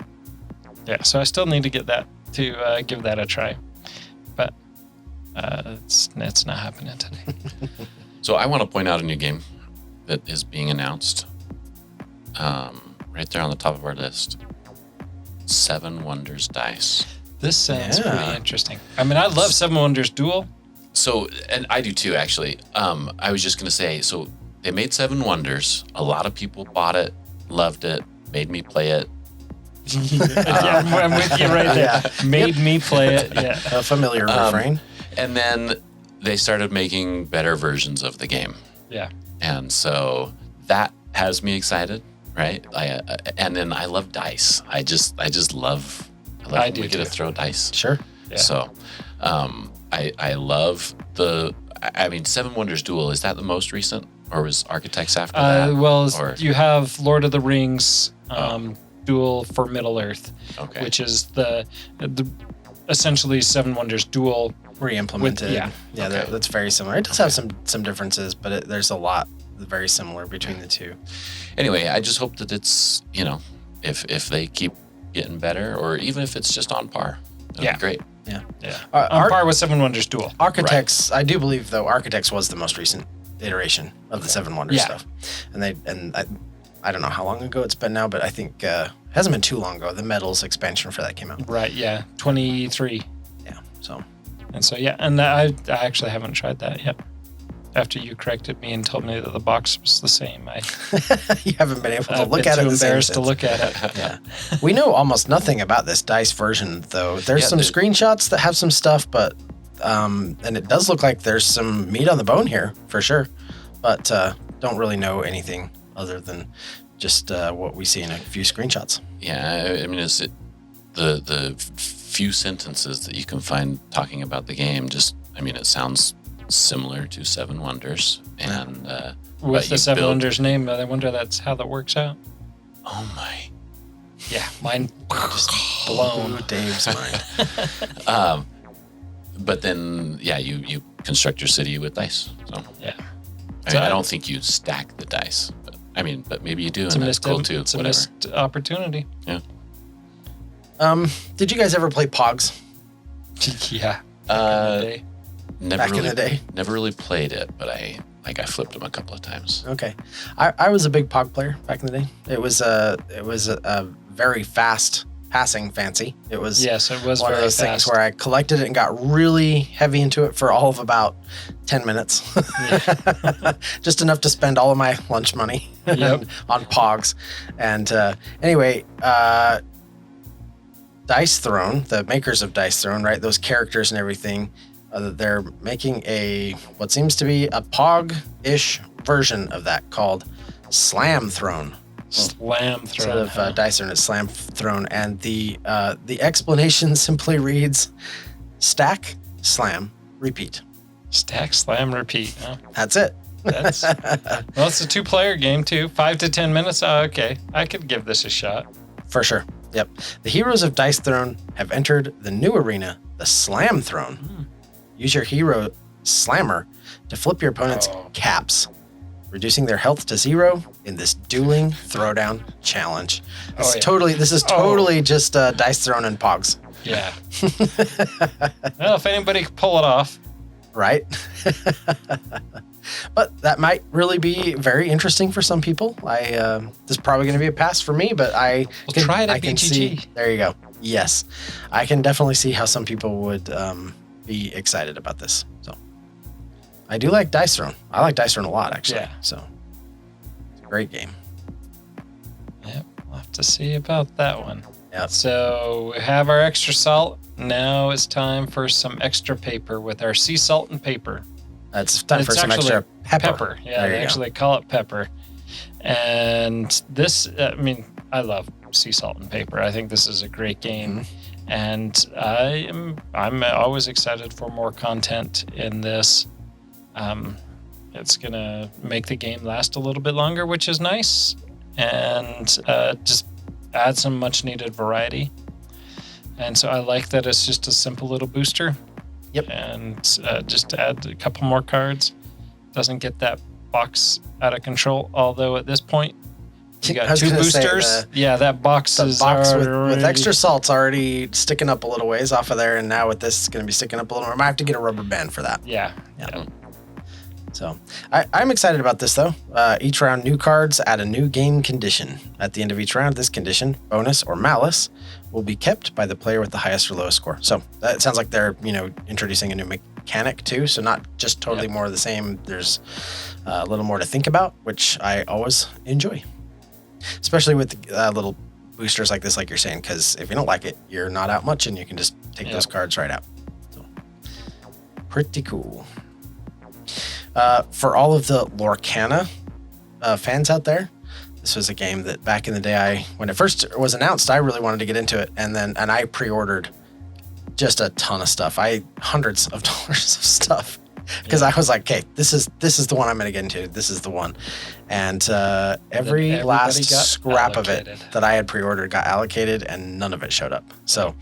Yeah, so I still need to get that to give that a try, but it's not happening today. So I want to point out a new game that is being announced right there on the top of our list. 7 Wonders Dice. This sounds pretty interesting. I mean, I love 7 Wonders Duel. So, and I do too, actually. I was just going to say, so they made 7 Wonders. A lot of people bought it, loved it, made me play it. Yeah, I'm with you right there. Made me play it. Yeah, a familiar refrain. And then they started making better versions of the game. Yeah. And so that has me excited, right? And then I love dice. I just love when we get to throw dice. Sure. Yeah. So I love I mean, 7 Wonders Duel, is that the most recent? Or was Architects after that? Well, you have Lord of the Rings Duel for Middle-earth, which is the essentially 7 Wonders Duel re-implemented. That's very similar. It does have some differences, but there's a lot very similar between the two. Anyway, I just hope that it's, if they keep getting better, or even if it's just on par, that'd be great. Yeah. On par with 7 Wonders Duel. Architects, I do believe though, Architects was the most recent iteration of the 7 Wonders stuff, and I don't know how long ago it's been now, but I think it hasn't been too long ago. The Metals expansion for that came out. Right. Yeah. 23. Yeah. So. And so and I actually haven't tried that yet. After you corrected me and told me that the box was the same, you haven't been able to look at it. Too embarrassed to look at it. Yeah, we know almost nothing about this dice version, though. There's some screenshots that have some stuff, but and it does look like there's some meat on the bone here for sure, but don't really know anything other than just what we see in a few screenshots. Yeah, I mean, is it the few sentences that you can find talking about the game? Just, I mean, it sounds similar to Seven Wonders, and with the Seven Wonders name, I wonder that's how that works out. Oh my! Yeah, mine just blown. Dave's mind. But then, yeah, you construct your city with dice. So Yeah. I mean, I don't think you stack the dice. But, I mean, but maybe you do, It's and a that's cool too. It's a Whatever. missed opportunity. Yeah. Did you guys ever play Pogs Yeah. Never back really, in the day? Never really played it, but I flipped them a couple of times. Okay, I was a big Pog player back in the day. It was a very fast passing fancy. It was Yes, it was one of very those things fast. where I collected it and got really heavy into it for all of about 10 minutes. Just enough to spend all of my lunch money Yep. on Pogs. And anyway, Dice Throne, the makers of Dice Throne, right? Those characters and everything, they're making what seems to be a Pog-ish version of that called Slam Throne. Slam Instead throw. of Dice Throne, it's Slam Throne. And the explanation simply reads, stack, slam, repeat. Stack, slam, repeat. Huh? That's it. That's well, it's a 2-player game too. 5 to 10 minutes. Oh, okay, I could give this a shot. For sure. Yep. The heroes of Dice Throne have entered the new arena, the Slam Throne. Use your hero Slammer to flip your opponent's caps, reducing their health to 0 in this dueling throwdown challenge. This is totally just Dice Throne and Pogs, Yeah. Well, if anybody could pull it off. right? But that might really be very interesting for some people. This is probably going to be a pass for me, but We'll try it at can BGG. see. There you go. Yes, I can definitely see how some people would be excited about this. So I do like Dice Throne. I like Dice Throne a lot, actually. Yeah. So it's a great game. Yep, we'll have to see about that one. Yep. So we have our extra salt. Now it's time for some extra paper with our sea salt and paper. It's time for It's some actually extra pepper. Yeah, There they you go. actually call it pepper. And this, I mean, I love sea salt and paper. I think this is a great game. And I'm always excited for more content in this. It's gonna make the game last a little bit longer, which is nice, and just add some much needed variety. And so I like that it's just a simple little booster. Yep. And just add a couple more cards. Doesn't get that box out of control. Although at this point, you I got was 2 gonna say boosters. Yeah, that box The is box with already- extra salt's already sticking up a little ways off of there, and now with this, it's going to be sticking up a little more. I might have to get a rubber band for that. Yeah. So I'm excited about this, though. Each round, new cards add a new game condition. At the end of each round, this condition, bonus or malus, will be kept by the player with the highest or lowest score. So that sounds like they're, introducing a new mechanic too. So not just totally more of the same. There's a little more to think about, which I always enjoy, especially with little boosters like this, like you're saying, because if you don't like it, you're not out much, and you can just take those cards right out. So pretty cool. For all of the Lorcana fans out there, this was a game that back in the day, when it first was announced, I really wanted to get into it, and I pre-ordered just a ton of stuff. Hundreds of dollars of stuff, because I was like, okay, this is the one I'm going to get into. This is the one, and every everybody last got scrap of it allocated. that I had pre-ordered got allocated, and none of it showed up. So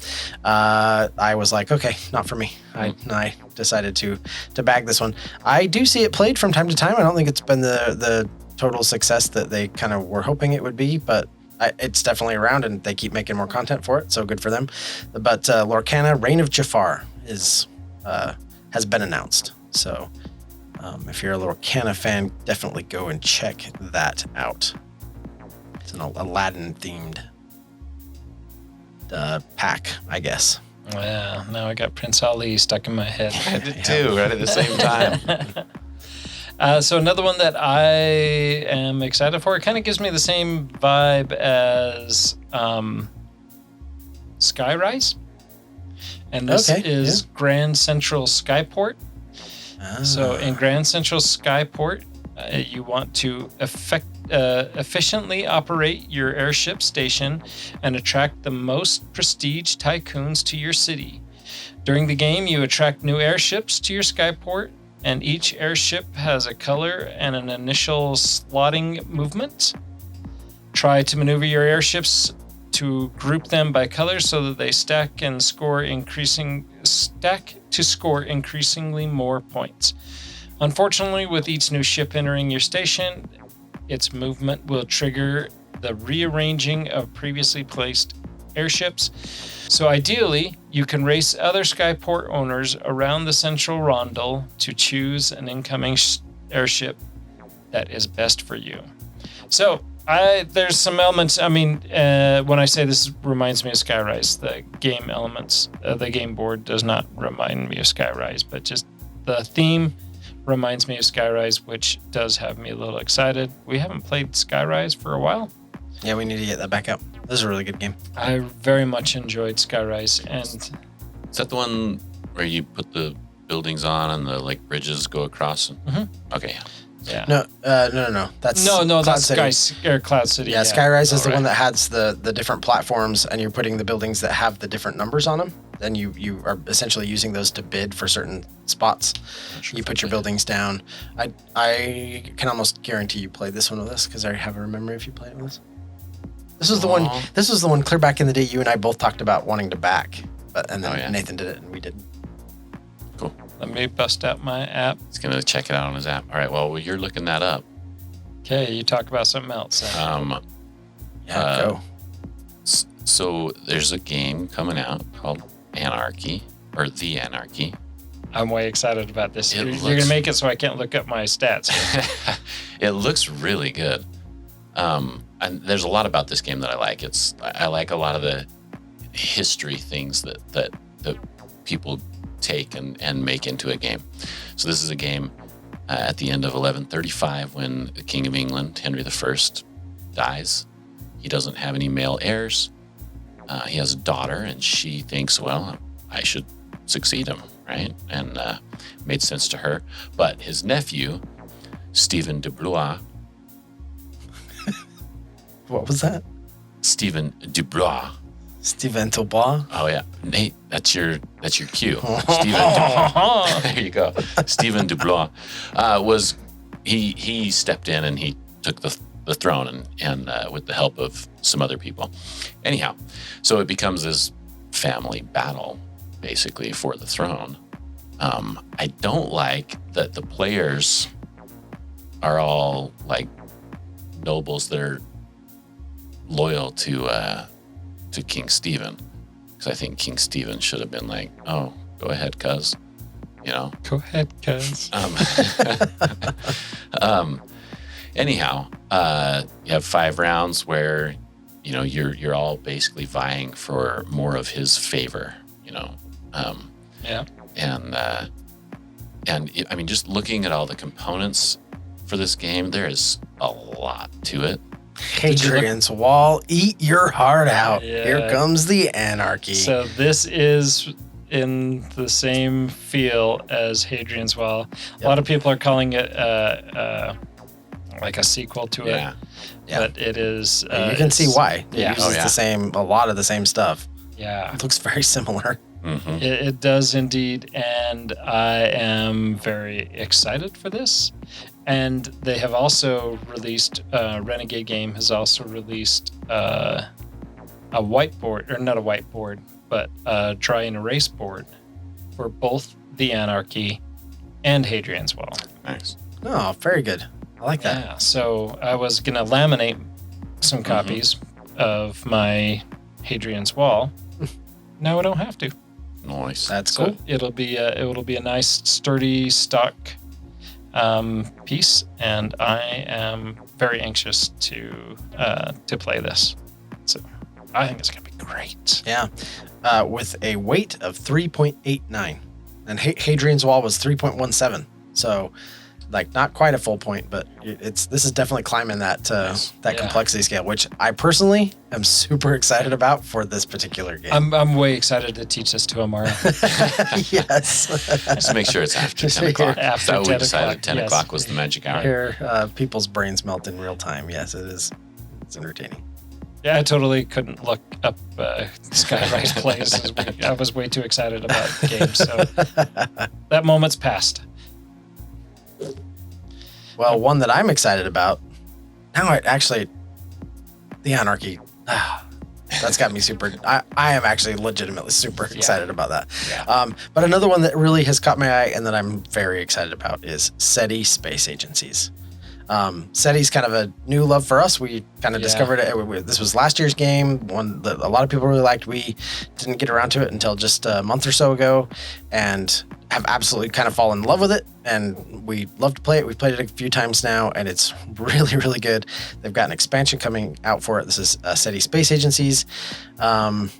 I was like, okay, not for me. I decided to bag this one. I do see it played from time to time. I don't think it's been the total success that they kind of were hoping it would be, but it's definitely around, and they keep making more content for it, so good for them. But Lorcana Reign of Jafar has been announced. So if you're a Lorcana fan, definitely go and check that out. It's an Aladdin-themed pack, I guess. Well, now I got Prince Ali stuck in my head. I did too, right at the same time. So another one that I am excited for, it kind of gives me the same vibe as Skyrise. And this Okay, is Grand Central Skyport. So in Grand Central Skyport, you want to efficiently operate your airship station and attract the most prestige tycoons to your city. During the game, you attract new airships to your skyport, and each airship has a color and an initial slotting movement. Try to maneuver your airships to group them by color so that they stack to score increasingly more points. Unfortunately, with each new ship entering your station, its movement will trigger the rearranging of previously placed airships. So ideally, you can race other skyport owners around the central rondel to choose an incoming airship that is best for you. So there's some elements. I mean, when I say this reminds me of Skyrise, the game elements, the game board does not remind me of Skyrise, but just the theme reminds me of Skyrise, which does have me a little excited. We haven't played Skyrise for a while. Yeah, we need to get that back out. This is a really good game. I very much enjoyed Skyrise, and Is that the one where you put the buildings on and the like bridges go across? Okay. yeah. No. That's No, Cloud that's City. Cloud City. Yeah, Skyrise is the Alright. one that has the different platforms, and you're putting the buildings that have the different numbers on them. Then you are essentially using those to bid for certain spots. You put your buildings down. I can almost guarantee you played this one with us because I have a memory if you played it with us. This was the one. This was the one clear back in the day. You and I both talked about wanting to back, and then Nathan did it and we didn't. Cool. Let me bust out my app. He's going to check it out on his app. All right. Well, you're looking that up. Okay, you talk about something else. Go. So there's a game coming out called Anarchy, or The Anarchy. I'm way excited about this. It You're looks- going to make it so I can't look up my stats. It looks really good. And there's a lot about this game that I like. I like a lot of the history things that people take and make into a game. So this is a game at the end of 1135 when the King of England, Henry I, dies. He doesn't have any male heirs. He has a daughter, and she thinks, well, I should succeed him, right? And made sense to her. But his nephew, Stephen de Blois, What was that? Stephen Dubois. Steven Tobois. Oh yeah, Nate, that's your cue. Stephen Dubois. There you go. Stephen Dubois was he stepped in and he took the throne and with the help of some other people. Anyhow, so it becomes this family battle basically for the throne. I don't like that the players are all like nobles that are loyal to King Stephen, because I think King Stephen should have been like, oh, go ahead, cuz, you know. Go ahead, cuz. Anyhow, you have 5 rounds where, you know, you're all basically vying for more of his favor, you know. Yeah. And I mean, just looking at all the components for this game, there is a lot to it. Hadrian's Wall, eat your heart out. Yeah. Here comes the anarchy. So this is in the same feel as Hadrian's Wall. A lot of people are calling it like a sequel to Yeah. it, but it is. You can see why. It Yeah. uses a lot of the same stuff. Yeah. It looks very similar. Mm-hmm. It does indeed, and I am very excited for this. And they have also released, Renegade Game has also released a whiteboard, or not a whiteboard, but a dry and erase board for both the Anarchy and Hadrian's Wall. Nice. Oh, very good. I like that. Yeah, so I was going to laminate some copies of my Hadrian's Wall. Now I don't have to. Nice. That's So cool. it'll be a nice sturdy stock piece, and I am very anxious to play this. So I think it's gonna be great. Yeah. With a weight of 3.89. And Hadrian's Wall was 3.17. So like not quite a full point, but this is definitely climbing that Yeah. complexity scale, which I personally am super excited about for this particular game. I'm way excited to teach this to Amara. Yes. Just make sure it's after 10 o'clock. After That we 10 decided o'clock, 10 yes. o'clock was the magic hour. Hear people's brains melt in real time. Yes, it is. It's entertaining. Yeah, I totally couldn't look up Skyrise Plays. I was way too excited about the game, so that moment's passed. Well, one that I'm excited about. Now, the Anarchy. That's got me super. I am actually legitimately super excited about that. Yeah. But another one that really has caught my eye and that I'm very excited about is SETI Space Agencies. SETI's kind of a new love for us. We kind of discovered it. This was last year's game, one that a lot of people really liked. We didn't get around to it until just a month or so ago, and have absolutely kind of fallen in love with it. And we love to play it. We've played it a few times now, and it's really, really good. They've got an expansion coming out for it. This is SETI Space Agencies, and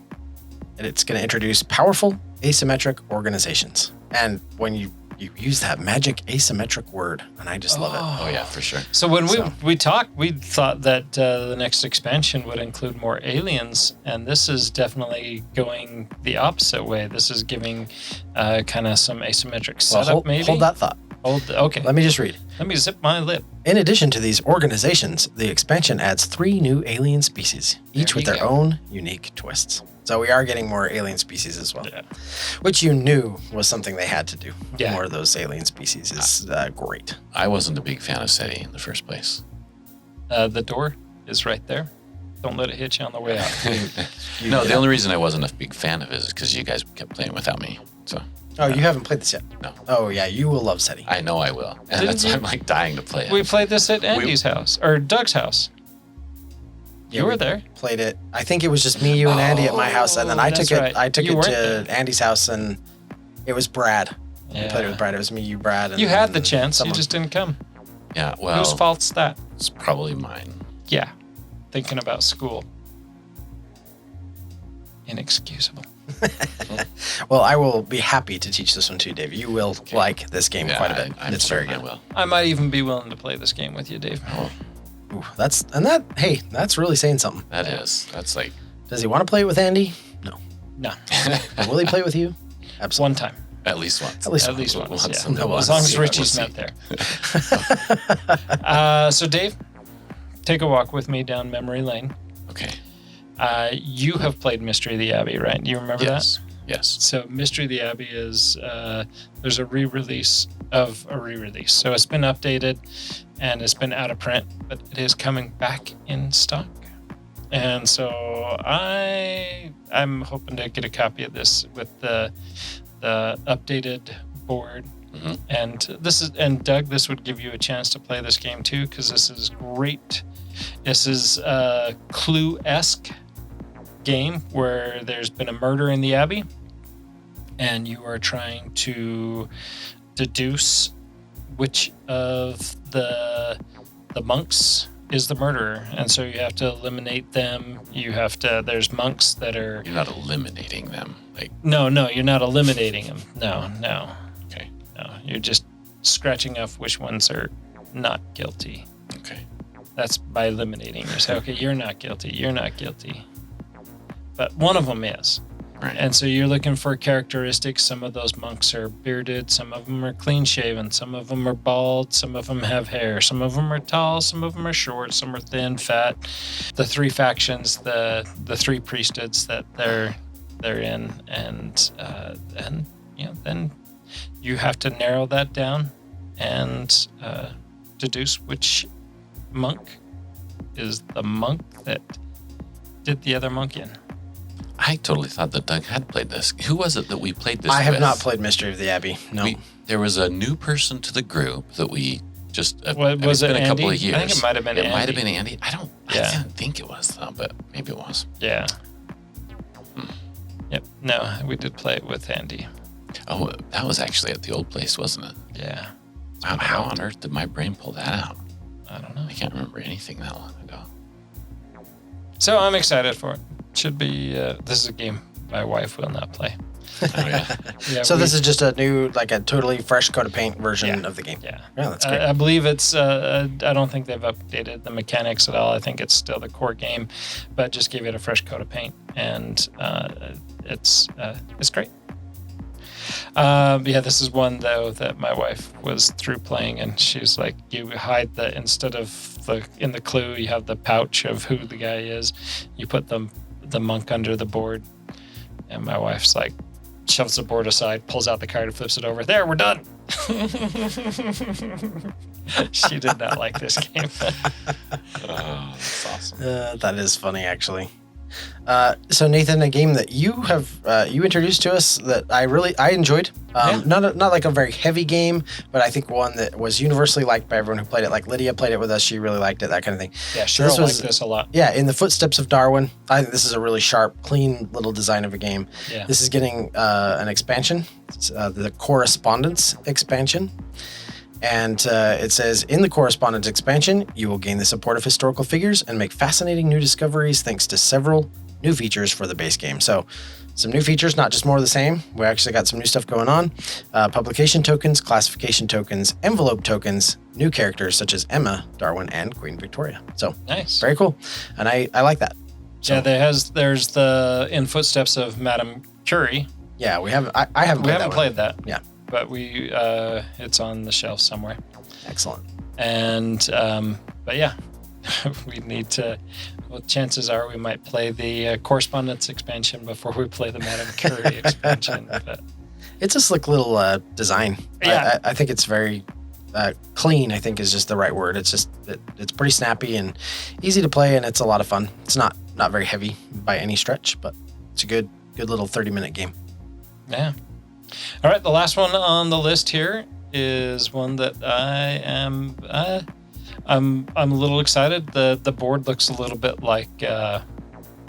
it's going to introduce powerful asymmetric organizations. And when you use that magic asymmetric word, and I just love it. Oh, yeah, for sure. So when we talked, we thought that the next expansion would include more aliens, and this is definitely going the opposite way. This is giving kind of some asymmetric setup, maybe. Hold that thought. Okay. Let me just read. Let me zip my lip. In addition to these organizations, the expansion adds 3 new alien species, each with their own unique twists. So we are getting more alien species as well, which you knew was something they had to do. Yeah. More of those alien species is great. I wasn't a big fan of SETI in the first place. The door is right there. Don't let it hit you on the way out. No, the only reason I wasn't a big fan of it is because you guys kept playing without me. So. Oh, you haven't played this yet? No. Oh, yeah, you will love SETI. I know I will. And that's why I'm like dying to play it. We played this at Andy's house, or Doug's house. Yeah, You were we there. Played it. I think it was just me, you, and Andy at my house, and then I that's took it. right. I took You it weren't to there. Andy's house, and it was Brad. We played it with Brad. It was me, you, Brad. And You had the and chance. someone. You just didn't come. Yeah, well, Whose fault's that? it's probably mine. Yeah. Thinking about school. Inexcusable. Well, I will be happy to teach this one to you, Dave. You will like this game quite a bit. I'm It's very certain good. I will. I might even be willing to play this game with you, Dave. Oh, Ooh, that's really saying something. that is. That's like, Does he want to play it with Andy? No. No. Will he play with you? Absolutely. One time. at least once. At least At least once. Yeah. someday we'll As long as see. Richie's We'll not see. there. So, Dave, take a walk with me down memory lane. Okay. You have played Mystery of the Abbey, right? Do you remember Yes. Yes. So Mystery of the Abbey is, there's a re-release of a re-release. So it's been updated and it's been out of print, but it is coming back in stock. And so I'm hoping to get a copy of this with the updated board. Mhm. And Doug, this would give you a chance to play this game too, because this is great. This is a Clue-esque game where there's been a murder in the Abbey, and you are trying to deduce which of the monks is the murderer, and so you have to eliminate them. There's monks that are You're not eliminating them. Like, no, you're not eliminating them. No, okay. you're just scratching off which ones are not guilty. Okay. That's by eliminating. You say, okay, you're not guilty, but one of them is. Right. And so you're looking for characteristics. Some of those monks are bearded, some of them are clean shaven, some of them are bald, some of them have hair, some of them are tall, some of them are short, some are thin, fat. The 3 factions, the 3 priesthoods that they're in, and then you have to narrow that down and deduce which monk is the monk that did the other monk in. I totally thought that Doug had played this. Who was it that we played this I have with? not played Mystery of the Abbey. No. There was a new person to the group that we just... Was it been a couple Andy? of years. I think it might have been It might Andy. have been Andy. I didn't think it was, though, but maybe it was. Yeah. Yep. No, we did play it with Andy. Oh, that was actually at the old place, wasn't it? Yeah. Wow, how on earth did my brain pull that out? I don't know. I can't remember anything that long ago. So I'm excited for it. Should be. This is a game my wife will not play. Oh, yeah. Yeah, So this is just a new, like a totally fresh coat of paint version Yeah. of the game. Yeah. Yeah, that's great. I believe it's. I don't think they've updated the mechanics at all. I think it's still the core game, but just gave it a fresh coat of paint, and it's great. Yeah, this is one though that my wife was through playing, and she's like, you hide instead of in the clue, you have the pouch of who the guy is. You put the monk under the board, and my wife's like, shoves the board aside, pulls out the card, and flips it over. There, we're done. She did not like this game. Oh, that's awesome. That is funny, actually. So Nathan, a game that you have you introduced to us that I enjoyed. Yeah. Not like a very heavy game, but I think one that was universally liked by everyone who played it. Like Lydia played it with us; she really liked it. That kind of thing. Yeah, So Cheryl liked this a lot. Yeah, in the footsteps of Darwin. I think this is a really sharp, clean little design of a game. Yeah. This is getting an expansion, the Correspondence expansion. And it says, in the Correspondence expansion, you will gain the support of historical figures and make fascinating new discoveries thanks to several new features for the base game. So some new features, not just more of the same. We actually got some new stuff going on. Publication tokens, classification tokens, envelope tokens, new characters such as Emma, Darwin, and Queen Victoria. So Nice. very cool. And I like that. So, Yeah, there's the In Footsteps of Madame Curie. yeah, we haven't. I haven't. We played haven't that played that. Yeah. But we it's on the shelf somewhere. one. Excellent. And but yeah, we need to. Well, chances are we might play the Correspondence expansion before we play the Madame Curie expansion. But It's a slick little design. Yeah. I think it's very clean. I think is just the right word. It's just it's pretty snappy and easy to play, and it's a lot of fun. It's not very heavy by any stretch, but it's a good little 30-minute game. yeah. All right, the last one on the list here is one that I'm a little excited. The board looks a little bit like the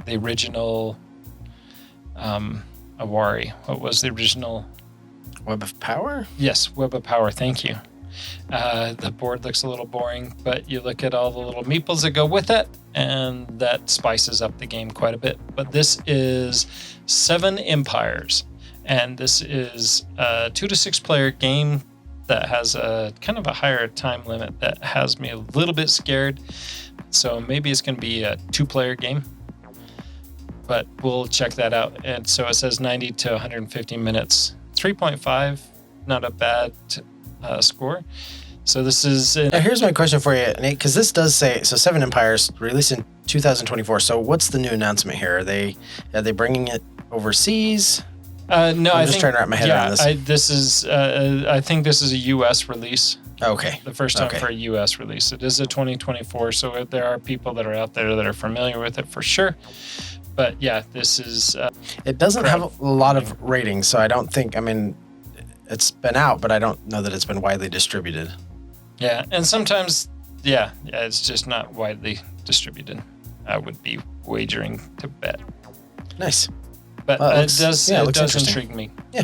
original Awari. What was the original? Web of Power? Yes, Web of Power. Thank you. The board looks a little boring, but you look at all the little meeples that go with it, and that spices up the game quite a bit. But this is 7 Empires, and this is a 2 to 6 player game that has a kind of a higher time limit that has me a little bit scared. So maybe it's going to be a 2-player game, but we'll check that out. And so it says 90 to 150 minutes, 3.5, not a bad score. So this is Now, here's my question for you, Nate, because this does say, so 7 Empires released in 2024. So what's the new announcement here? Are they bringing it overseas? no. I'm I just think, trying to wrap my head around this. I think this is a U.S. release. Okay. The first time Okay. for a U.S. release. It is a 2024, so there are people that are out there that are familiar with it for sure. But yeah, this is. It doesn't have a lot of ratings, so I don't think, I mean, it's been out, but I don't know that it's been widely distributed. Yeah, and sometimes, yeah, it's just not widely distributed. I would be wagering to bet. Nice. But Well, it does interesting. intrigue me. Yeah.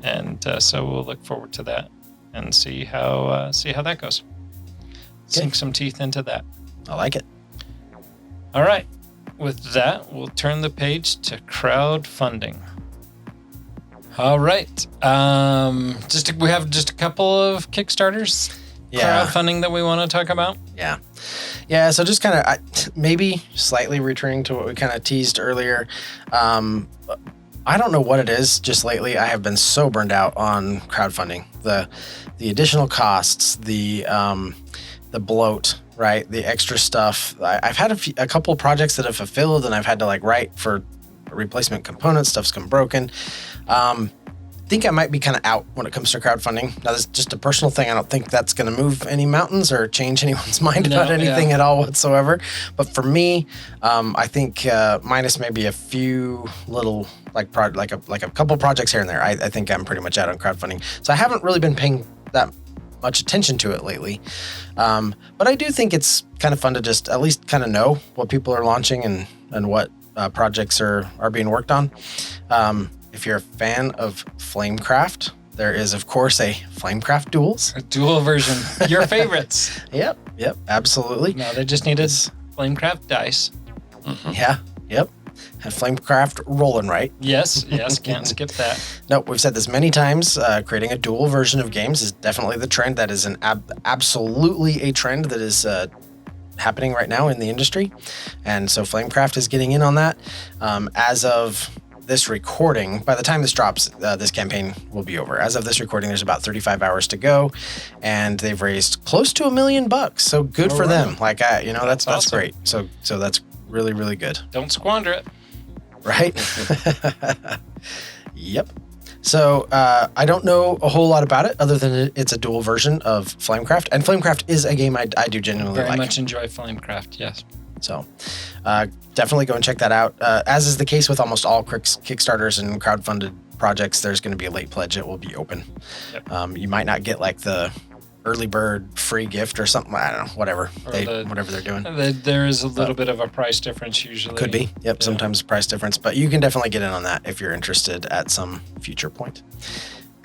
And so we'll look forward to that and see how that goes. Sink some teeth into that. I like it. All right. With that, we'll turn the page to crowdfunding. All right. We have just a couple of Kickstarters. Yeah. Crowdfunding that we want to talk about. Yeah, so just kind of maybe slightly returning to what we kind of teased earlier. I don't know what it is. Just lately, I have been so burned out on crowdfunding. The additional costs, the bloat, right? The extra stuff. I've had a couple of projects that have fulfilled, and I've had to write for replacement components. Stuff's come broken. Think I might be kind of out when it comes to crowdfunding. Now, this is just a personal thing. I don't think that's going to move any mountains or change anyone's mind about anything at all whatsoever. But for me, I think minus maybe a few little like a couple projects here and there, I think I'm pretty much out on crowdfunding. So I haven't really been paying that much attention to it lately. But I do think it's kind of fun to just at least kind of know what people are launching and what projects are being worked on. If you're a fan of Flamecraft, there is, of course, a Flamecraft Duels. A dual version. Your favorites. Yep, absolutely. No, they just needed Flamecraft dice. Yeah, yep. Have Flamecraft rolling, right? Yes, can't skip that. Nope, we've said this many times. Creating a dual version of games is definitely the trend. That is absolutely a trend that is happening right now in the industry. And so Flamecraft is getting in on that. As of this recording, by the time this drops, this campaign will be over. As of this recording, there's about 35 hours to go, and they've raised close to $1 million. So good for them. Like, that's awesome. great. So that's really, really good. Don't squander it. Right? Yep. So I don't know a whole lot about it other than it's a dual version of Flamecraft. And Flamecraft is a game I do genuinely Very like. much enjoy Flamecraft, yes. So definitely go and check that out. As is the case with almost all Kickstarters and crowdfunded projects, there's going to be a late pledge. It will be open. Yep. You might not get like the early bird free gift or something. I don't know, whatever whatever they're doing. There is a little bit of a price difference usually. Could be. Yep, yeah. Sometimes price difference. But you can definitely get in on that if you're interested at some future point.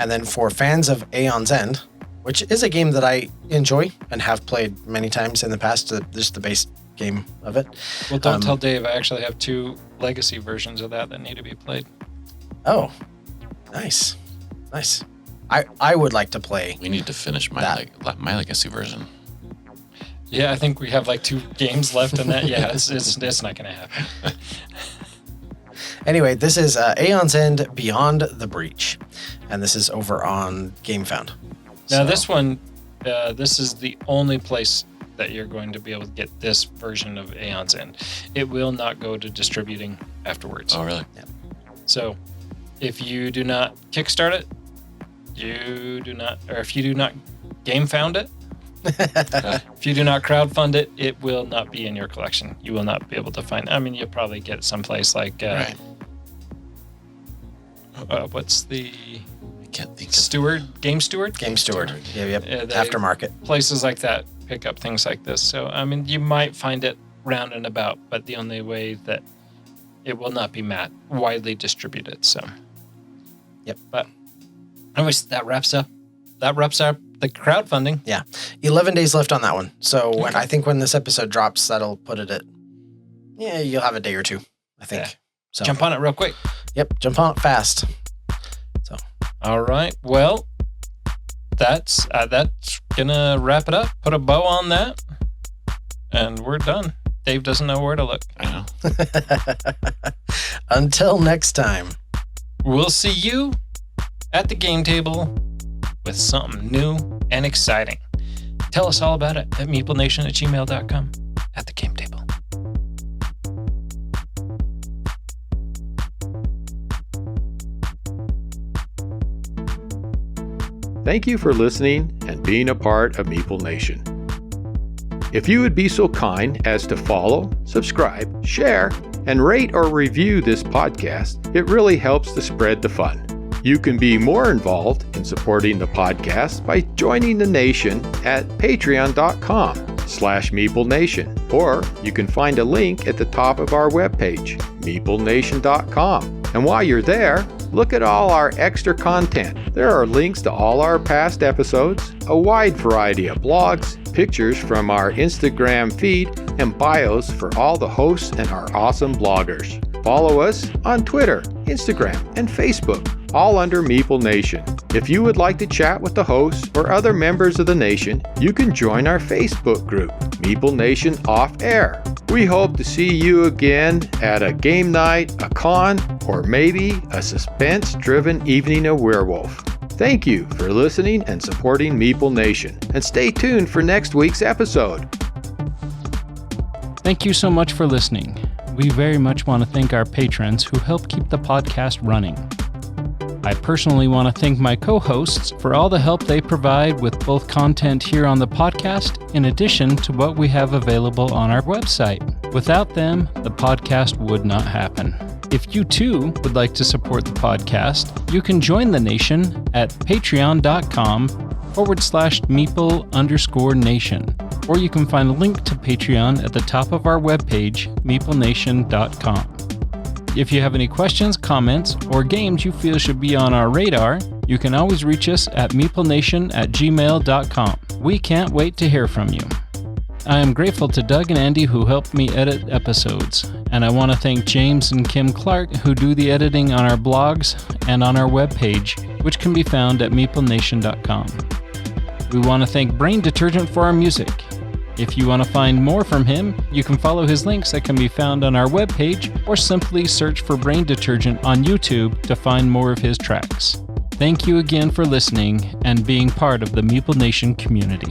And then for fans of Aeon's End, which is a game that I enjoy and have played many times in the past, just the base game of it. Well, don't tell Dave. I actually have 2 legacy versions of that need to be played. Oh, nice. I would like to play. We need to finish my legacy version. Yeah, I think we have like 2 games left in that. Yeah, it's not going to happen. Anyway, this is Aeon's End Beyond the Breach, and this is over on GameFound. Now, this one, this is the only place that you're going to be able to get this version of Aeon's End. It will not go to distributing afterwards. Oh, really? Yeah. So, if you do not Kickstart it, if you do not GameFound it, if you do not crowdfund it, it will not be in your collection. You will not be able to find. I mean, you'll probably get it someplace like right. What's the I can't think Game Steward? Game Steward. Yep. Aftermarket. Places like that pick up things like this. So, I mean, you might find it round and about, but the only way that it will not be widely distributed. So, yep. But anyways, that wraps up the crowdfunding. Yeah. 11 days left on that one. So I think when this episode drops, that'll put it at, you'll have a day or 2, I think. Yeah. So jump on it real quick. Yep. Jump on it fast. So. All right. Well, that's gonna wrap it up. Put a bow on that, and we're done. Dave doesn't know where to look. I know. Until next time, we'll see you at the game table with something new and exciting. Tell us all about it at meeplenation@gmail.com at the game table. Thank you for listening and being a part of Meeple Nation. If you would be so kind as to follow, subscribe, share, and rate or review this podcast, it really helps to spread the fun. You can be more involved in supporting the podcast by joining the nation at patreon.com/Meeple Nation, or you can find a link at the top of our webpage, meeplenation.com. And while you're there, look at all our extra content. There are links to all our past episodes, a wide variety of blogs, pictures from our Instagram feed, and bios for all the hosts and our awesome bloggers. Follow us on Twitter, Instagram, and Facebook, all under Meeple Nation. If you would like to chat with the hosts or other members of the nation, you can join our Facebook group, Meeple Nation Off Air. We hope to see you again at a game night, a con, or maybe a suspense-driven evening of werewolf. Thank you for listening and supporting Meeple Nation, and stay tuned for next week's episode. Thank you so much for listening. We very much want to thank our patrons who help keep the podcast running. I personally want to thank my co-hosts for all the help they provide with both content here on the podcast, in addition to what we have available on our website. Without them, the podcast would not happen. If you too would like to support the podcast, you can join the nation at patreon.com/Meeple_Nation, or you can find a link to Patreon at the top of our webpage, meeplenation.com. If you have any questions, comments, or games you feel should be on our radar, you can always reach us at meeplenation@gmail.com. We can't wait to hear from you. I am grateful to Doug and Andy who helped me edit episodes, and I want to thank James and Kim Clark who do the editing on our blogs and on our webpage, which can be found at meeplenation.com. We want to thank Brain Detergent for our music. If you want to find more from him, you can follow his links that can be found on our webpage or simply search for Brain Detergent on YouTube to find more of his tracks. Thank you again for listening and being part of the Meeple Nation community.